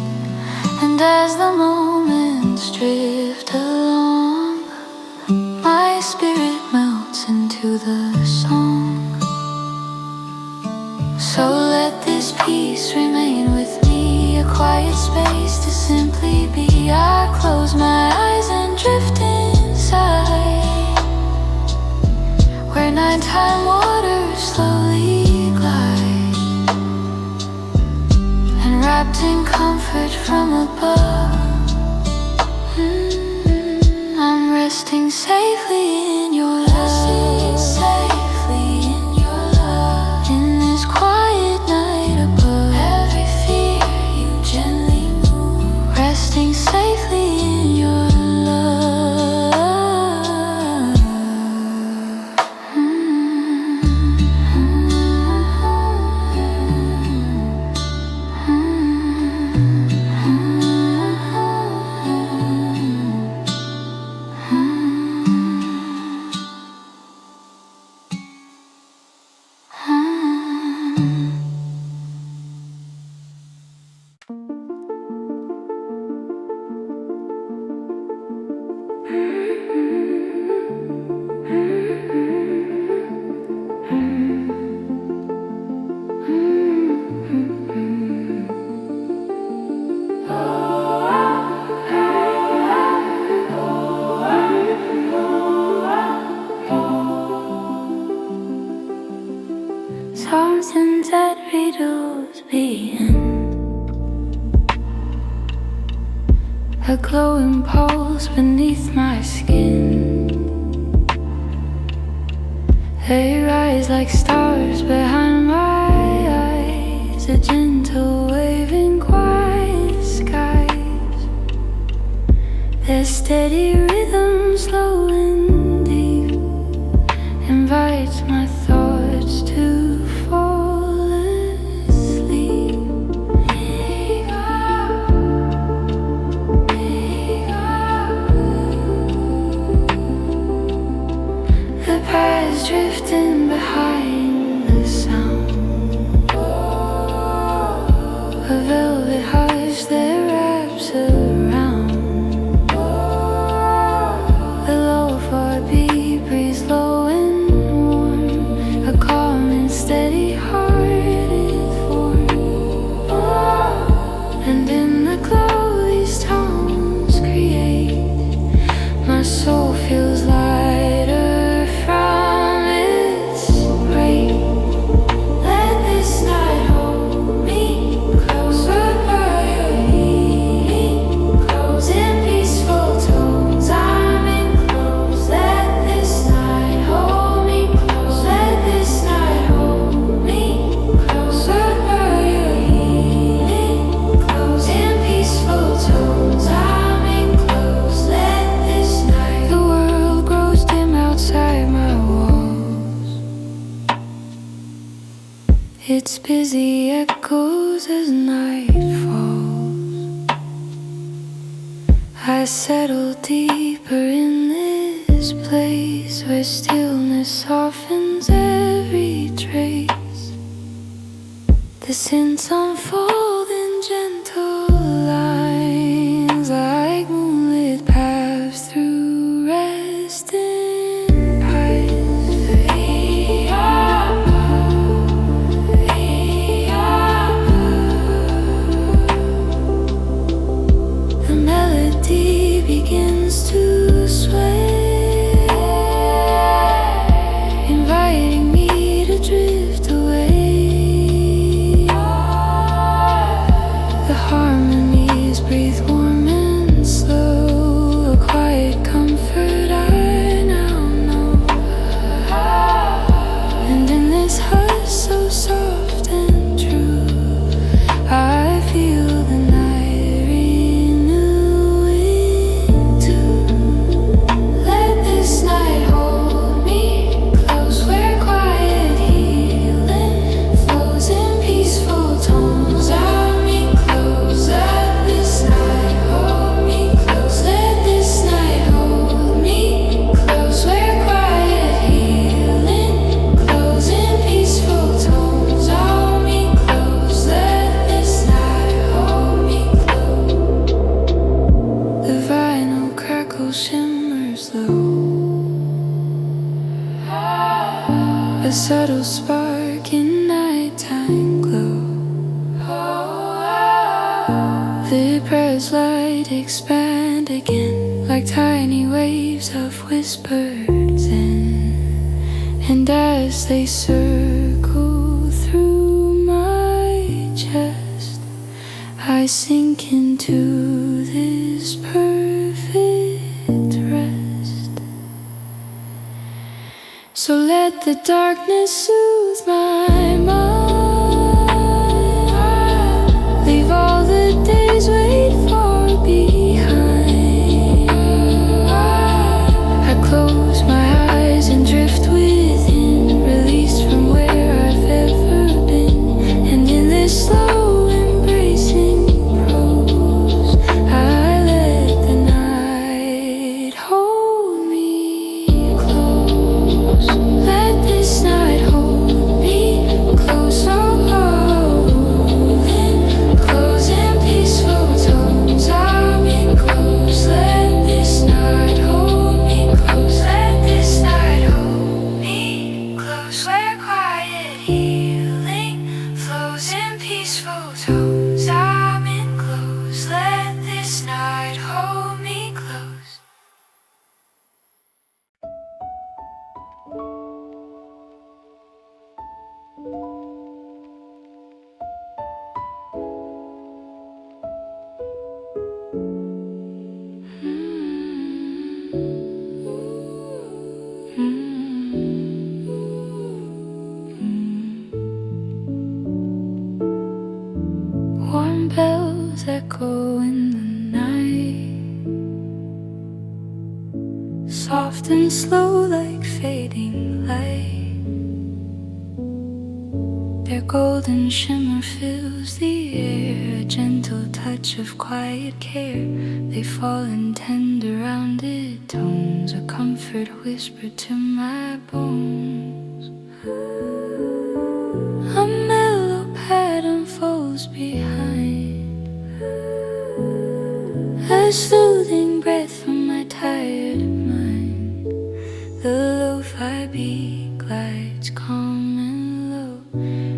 And as the moments drift along, my spirit melts into the song. So let this peace remain with me, a quiet space to simply be. I close my eyes and drift inside, where nighttime waters slowly glide, and wrapped in comfort from above, I'm resting safely in your love. Resting safely in your love, in this quiet night above. Every fear you gently move, resting safely in your love. Something that riddles begin, a glowing pulse beneath my skin. They rise like stars behind my eyes, a gentle wave in quiet skies. Their steady rhythm, slow and deep, invites my thoughts to fall its busy echoes as night falls. I settle deeper in this place where stillness softens every trace. The scents unfold in gentle lines like moonlit paths through rest in pines. The melody begins to sway, inviting me to drift away. The harmonies breathe warm and slow, a quiet comfort I now know. And in this hush so soft and true, I feel the night renewing too. Let this night hold me close, where quiet healing flows in peaceful tones. Hold me close. Let this night hold me close. Let this night hold me close, where quiet healing flows in peaceful tones. Hold me close. Let this night hold me close. The vinyl crackle shimmers low, a subtle spark in nighttime glow. The prayers light expand again like tiny waves of whispered zen. And as they circle through my chest, I sink into this perfect rest. So let the darkness soothe my mind, leave all the days wait far behind. I close my eyes and drift within, released from where I've ever been. And in this slow embracing prose, I let the night hold me close. Let this night hold me close, oh, holding close in peaceful tones. I'm in close. Let this night hold me close. Let this night hold me close, where quiet healing flows in peaceful tones. I'm in close. Let this night hold me close. Warm bells echo in the night, soft and slow like fading light. Their golden shimmer fills the air, a gentle touch of quiet care. They fall in tender rounded tones, a comfort whispered to my bones. A mellow pattern folds behind, a soothing breath from my tired mind. The lo-fi beat glides calm and low,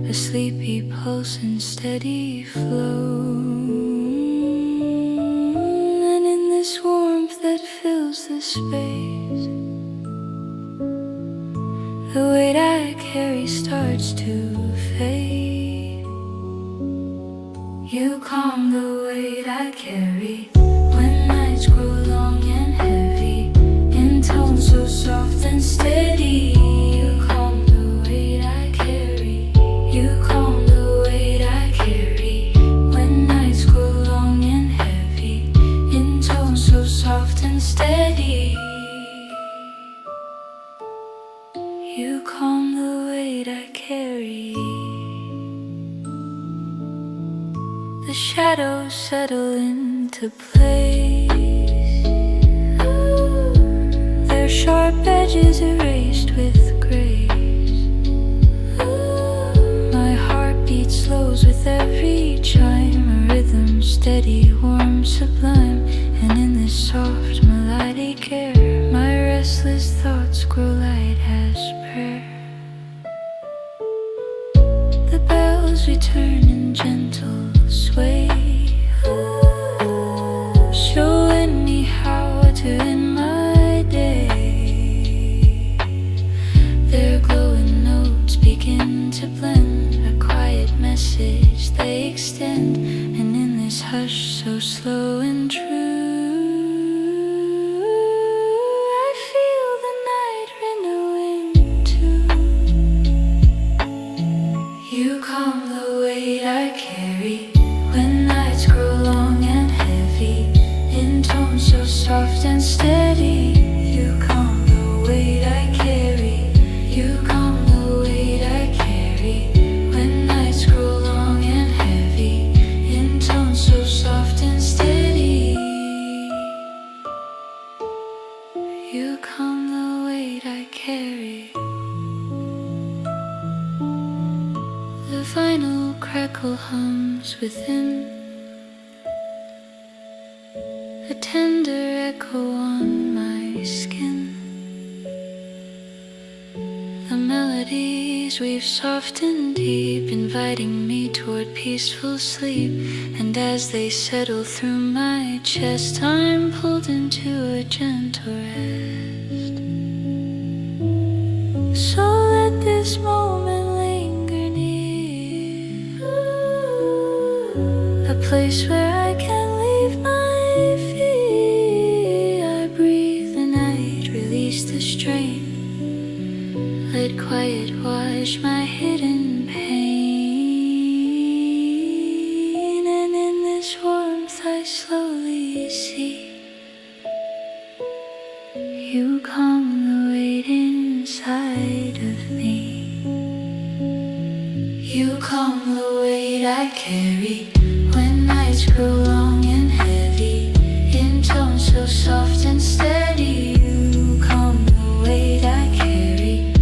a sleepy pulse and steady flow. And in this warmth that fills the space, the weight I carry starts to fade. You calm the weight I carry when nights grow long and heavy, in tones so soft and steady. You calm the weight I carry. You calm the weight I carry when nights grow long and heavy, in tones so soft and steady. You calm the weight I carry. shadows settle into place, their sharp edges erased with grace. My heartbeat slows with every chime, a rhythm steady, warm, sublime. And in this soft melodic air, my restless thoughts grow light as prayer. The bells return in gentle sway, showing me how to end my day. Their glowing notes begin to blend, a quiet message they extend. And in this hush so slow and true, soft and steady. You calm the weight I carry. You calm the weight I carry. When nights grow long and heavy, in tones so soft and steady. You calm the weight I carry. The final crackle hums within, a tender echo on my skin. The melodies weave soft and deep, inviting me toward peaceful sleep. And as they settle through my chest, I'm pulled into a gentle rest. So let this moment linger near, a place where I can leave my the strain, let quiet wash my hidden pain. And in this warmth I slowly see you calm the weight inside of me. You calm the weight I carry. When nights grow long and heavy, in tones so soft and steady. You calm the weight I carry.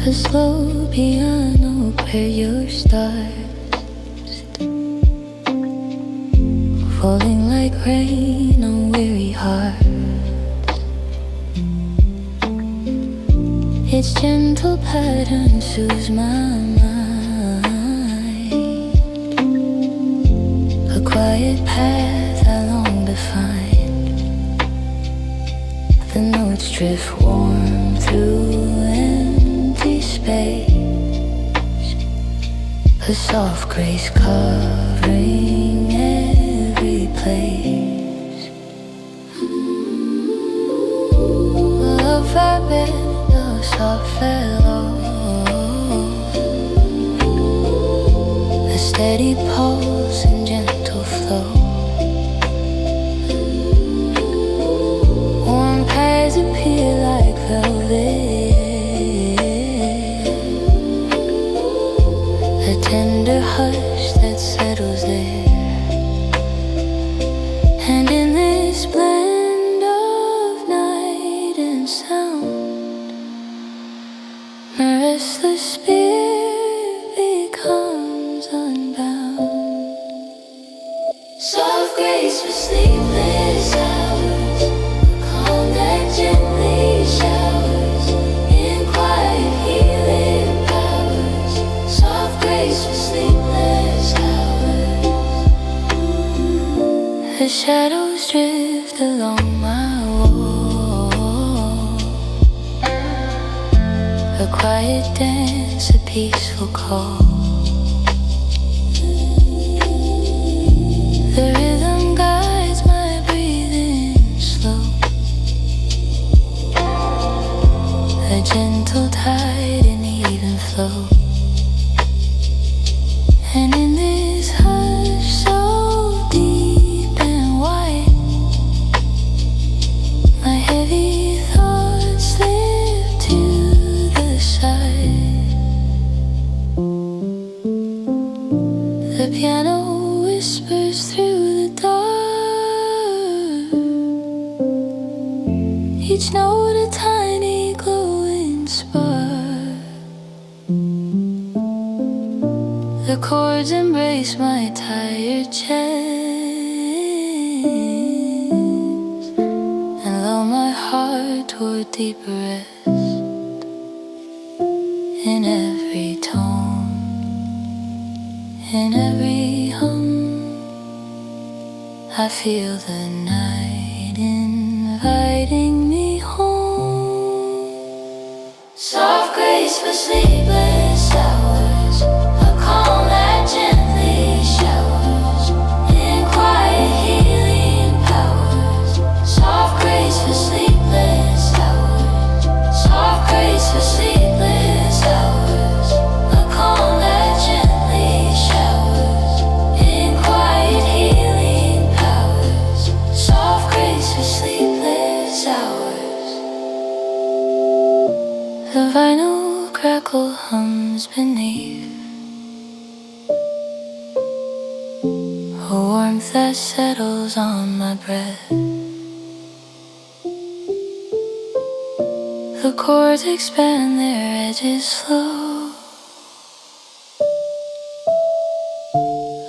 A slow piano where your stars falling like rain on weary hearts. Its gentle pattern soothes my mind, a quiet path I long to find. The notes drift warm through empty space, a soft grace covering every place. Love vibrate, a soft fellow, a steady pulse and gentle flow. Warm paths appear like velvet, a tender hush that settles there. And in this blend of night and sound, my restless spirit becomes unbound. Soft grace for sleepless hours, calm that gently showers in quiet healing powers. Soft grace for sleepless hours. The shadows drift along my wall, a quiet quiet dance, a peaceful call. The rhythm guides my breathing slow, a gentle tide, an even flow. And in this hush so deep and wide, my heavy thoughts slip to the side. The piano whispers through the dark, each note a tiny glowing spark. The chords embrace my tired chest and lull my heart toward deeper rest. In every tone, in every hum, I feel the night inviting me home. Soft grace for sleepless hours, a calm that gently showers in quiet healing powers. Soft grace for sleepless hours, soft grace for sleepless hours, a calm that gently showers in quiet healing powers. Soft grace for sleepless hours. The vinyl crackle hums beneath, a warmth that settles on my breath. The chords expand their edges slow,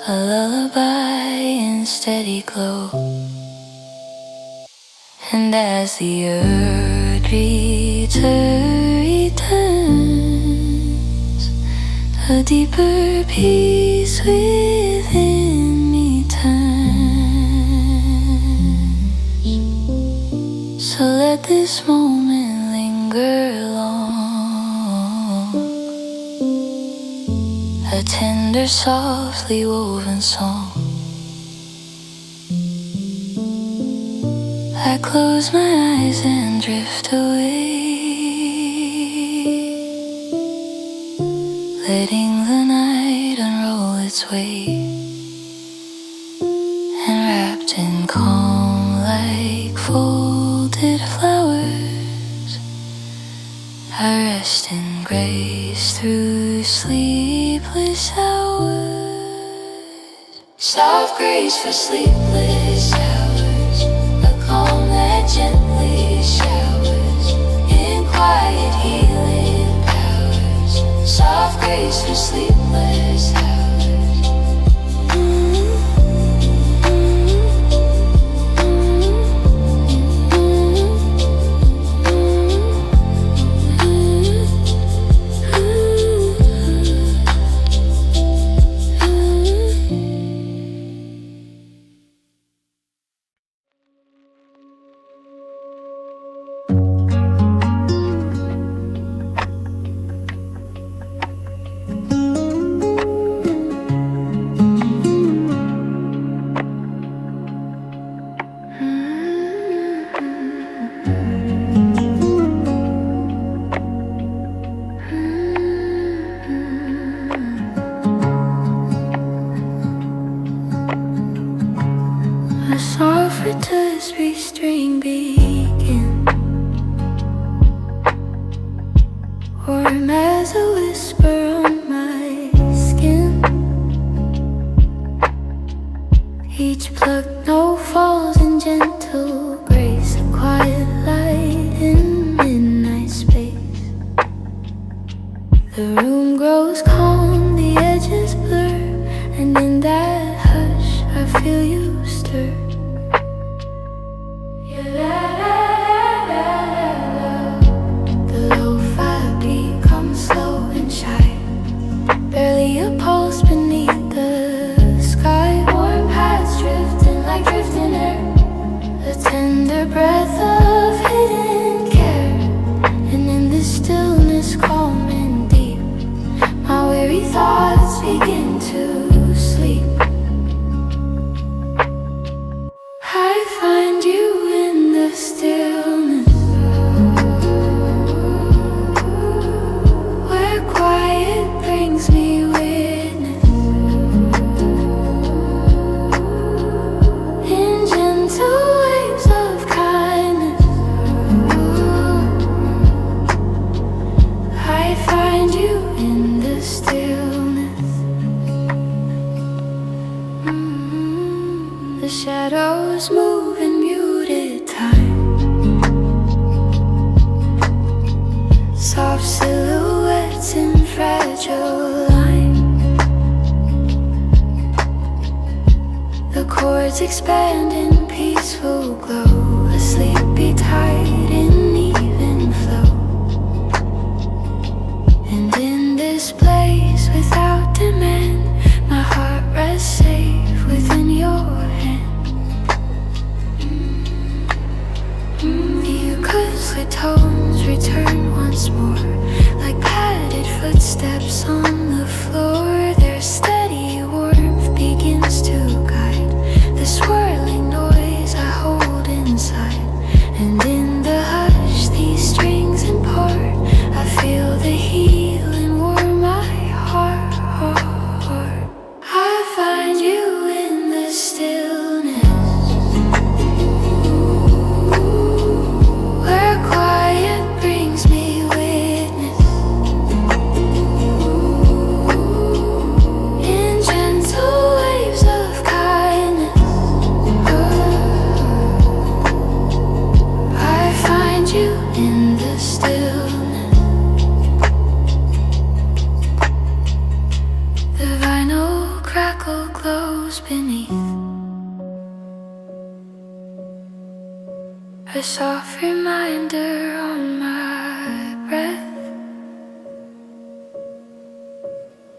a lullaby in steady glow. And as the earth returns, a deeper peace within me turns. So let this moment linger long, a tender, softly woven song. I close my eyes and drift away, letting the night unroll its weight. And wrapped in calm like folded flowers, I rest in grace through sleepless hours. Soft grace for sleepless hours, a calm that gently showers in quiet healing powers. Soft grace for sleepless hours. A soft rotisserie string begin, warm as a whisper on my skin. Each plucked note falls in gentle grace, a quiet light in midnight space. The room grows calm, the edges blur, and in that hush I feel you stir. The lo-fi becomes slow and shy. silhouettes in fragile line. The chords expand in peaceful glow, a sleepy tide in even flow. And in this place without demand, my heart rests safe within your hand. The acoustic tones return once more, like padded footsteps on the floor. Their steady warmth begins to guide the swirling noise I hold inside. And in the hush these strings impart, I feel the healing warm my heart. I find you in the stillness, where quiet brings me witness. In gentle waves of kindness, I find you in the stillness. The vinyl crackle glows beneath, a soft reminder on my breath.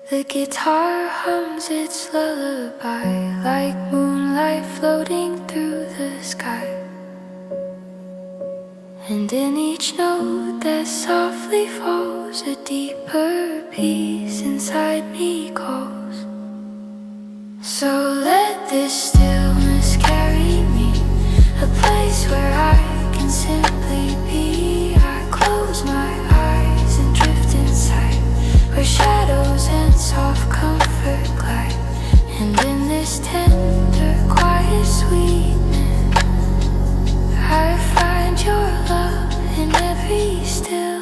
The guitar hums its lullaby, like moonlight floating through the sky. And in each note that softly falls, a deeper peace inside me calls. So let this stillness carry me, a place where I can simply be. I close my eyes and drift inside, where shadows and soft comfort glide. And in this tender, quiet sweetness, I find your love in every stillness.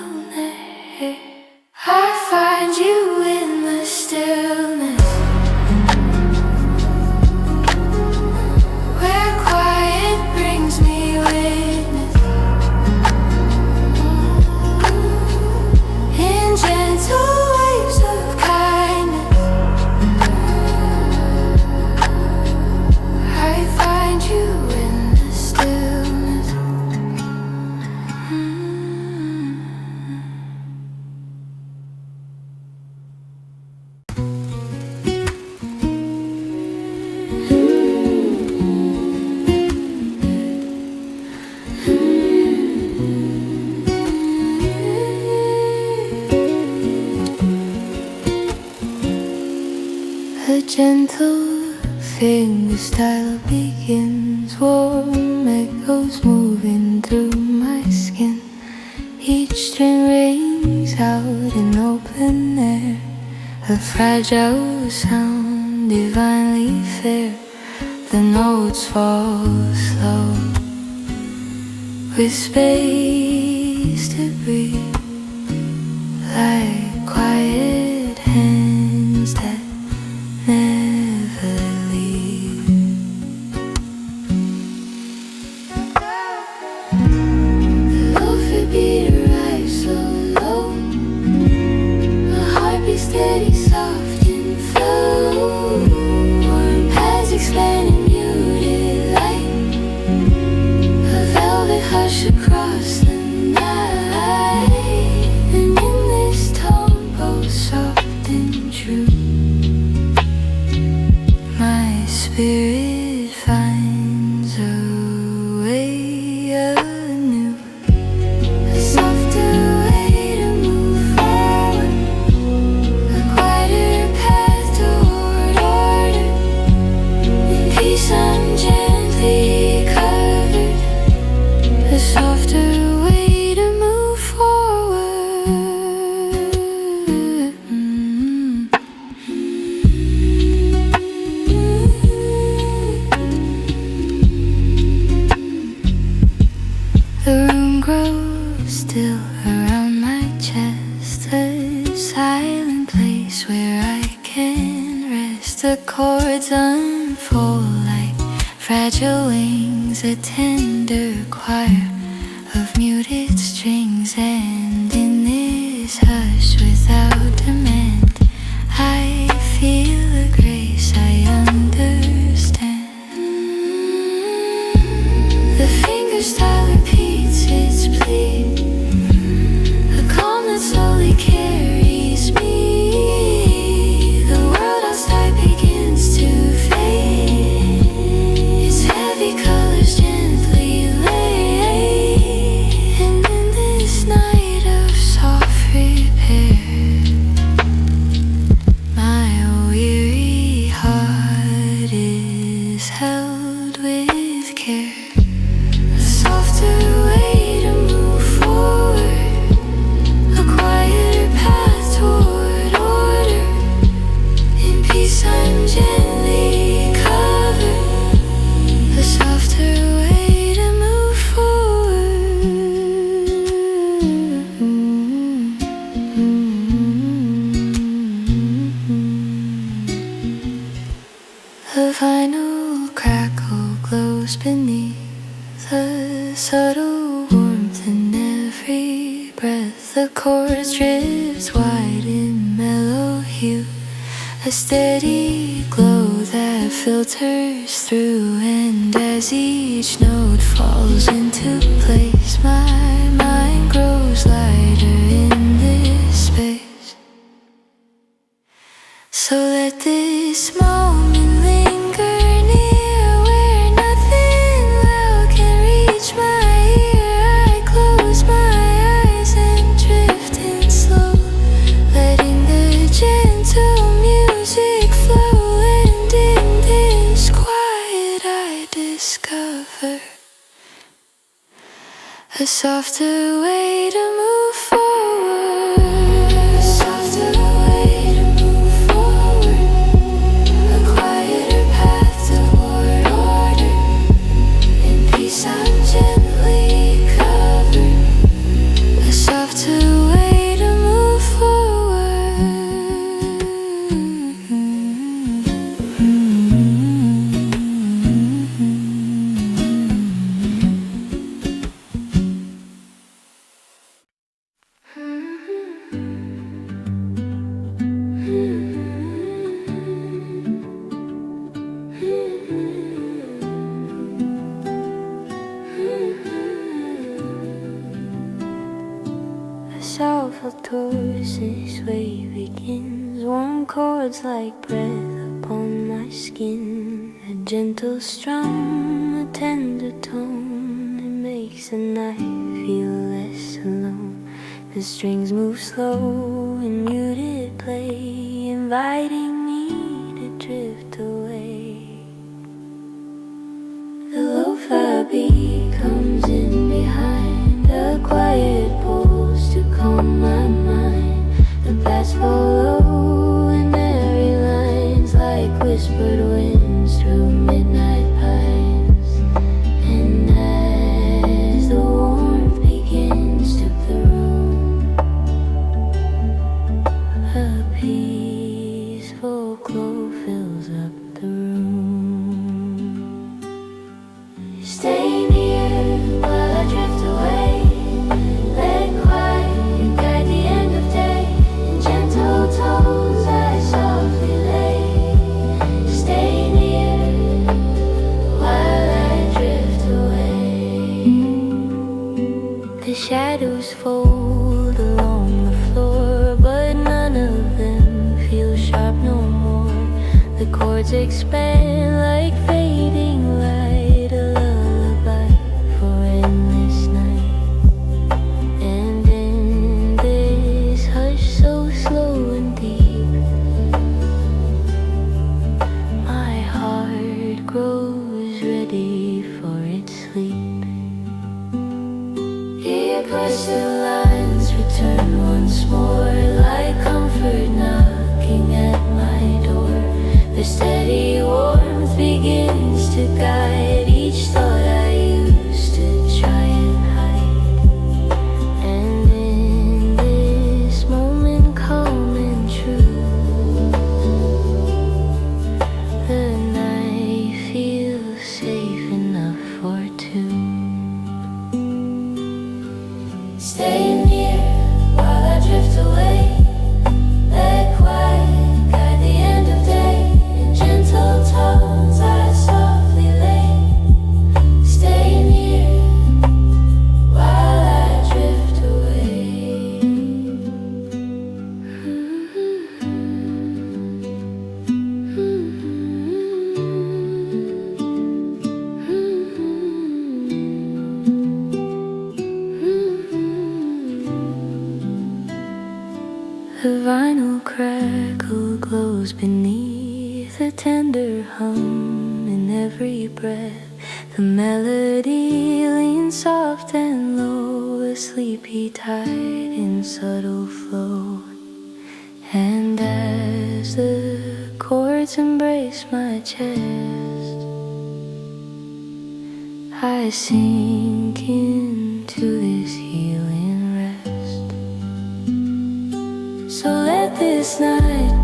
I find you in the stillness, where quiet brings me witness. In gentle waves of kindness, I find you in the stillness. A gentle fingerstyle begins, warm echoes moving through my skin. Each string rings out in open air, a fragile sound divinely fair. The notes fall slow, with space to breathe, like quiet hands that never leave. The low beat arrives so low, my heart beats steady, soft and flow. Warm pads expanding muted light, a velvet hush across the night. And in this tone, both soft and true, my spirit finds a way anew, a softer way to move forward, a quieter path toward order. In peace I'm gently covered, a softer way to move forward. The room grows still around my chest, a silent place where I can rest. The chords unfold like fragile wings, a tender choir of muted strings. And in this is hushed without demand. I feel a grace I understand. The fingerstyle repeats its plea, a calm that slowly carries me. The world outside begins to fade, its heavy colors gently lay. And in this night of soft repair, my weary heart is held with care. A softer way to move forward, a quieter path toward order. In peace I'm gently covered, a softer way to move forward. The final crackle glows beneath, the subtle warmth in every breath. The chords drifts wide in mellow hue, a steady glow that filters through. And as each note falls into place, my mind grows lighter in this space. So let this moment linger near, where nothing loud can reach my ear. I close my eyes and drift in slow, letting the gentle music flow. And in this quiet I discover a softer way to move forward. A softer way to move forward, a quieter path toward order. In peace I'm gently covered, a softer way to move A self-autosis way begins, warm chords like breath upon my skin. A gentle strum, a tender tone, it makes the night feel less alone. The strings move slow in muted play, inviting me to drift away. The lo-fi beat comes in behind, a quiet pulse to calm my mind. The bass follow in airy lines, like whispered winds through midnight pines. And as the warmth begins to the room, a peaceful glow fills up the room. Stay near while I drift away, let quiet guide the end of day. In gentle tones I softly lay. Stay near while I drift away. The shadows fold along the floor, but none of them feel sharp no more. The chords expand like fading light, a lullaby for endless night. And in this hush so slow and deep, my heart grows ready for its sleep. Here crystal lines return once more, like comfort knocking at my door. The steady war The vinyl crackle glows beneath a tender hum in every breath. The melody leans soft and low, a sleepy tide in subtle flow. And as the chords embrace my chest, I sink into this healing rest. So let this night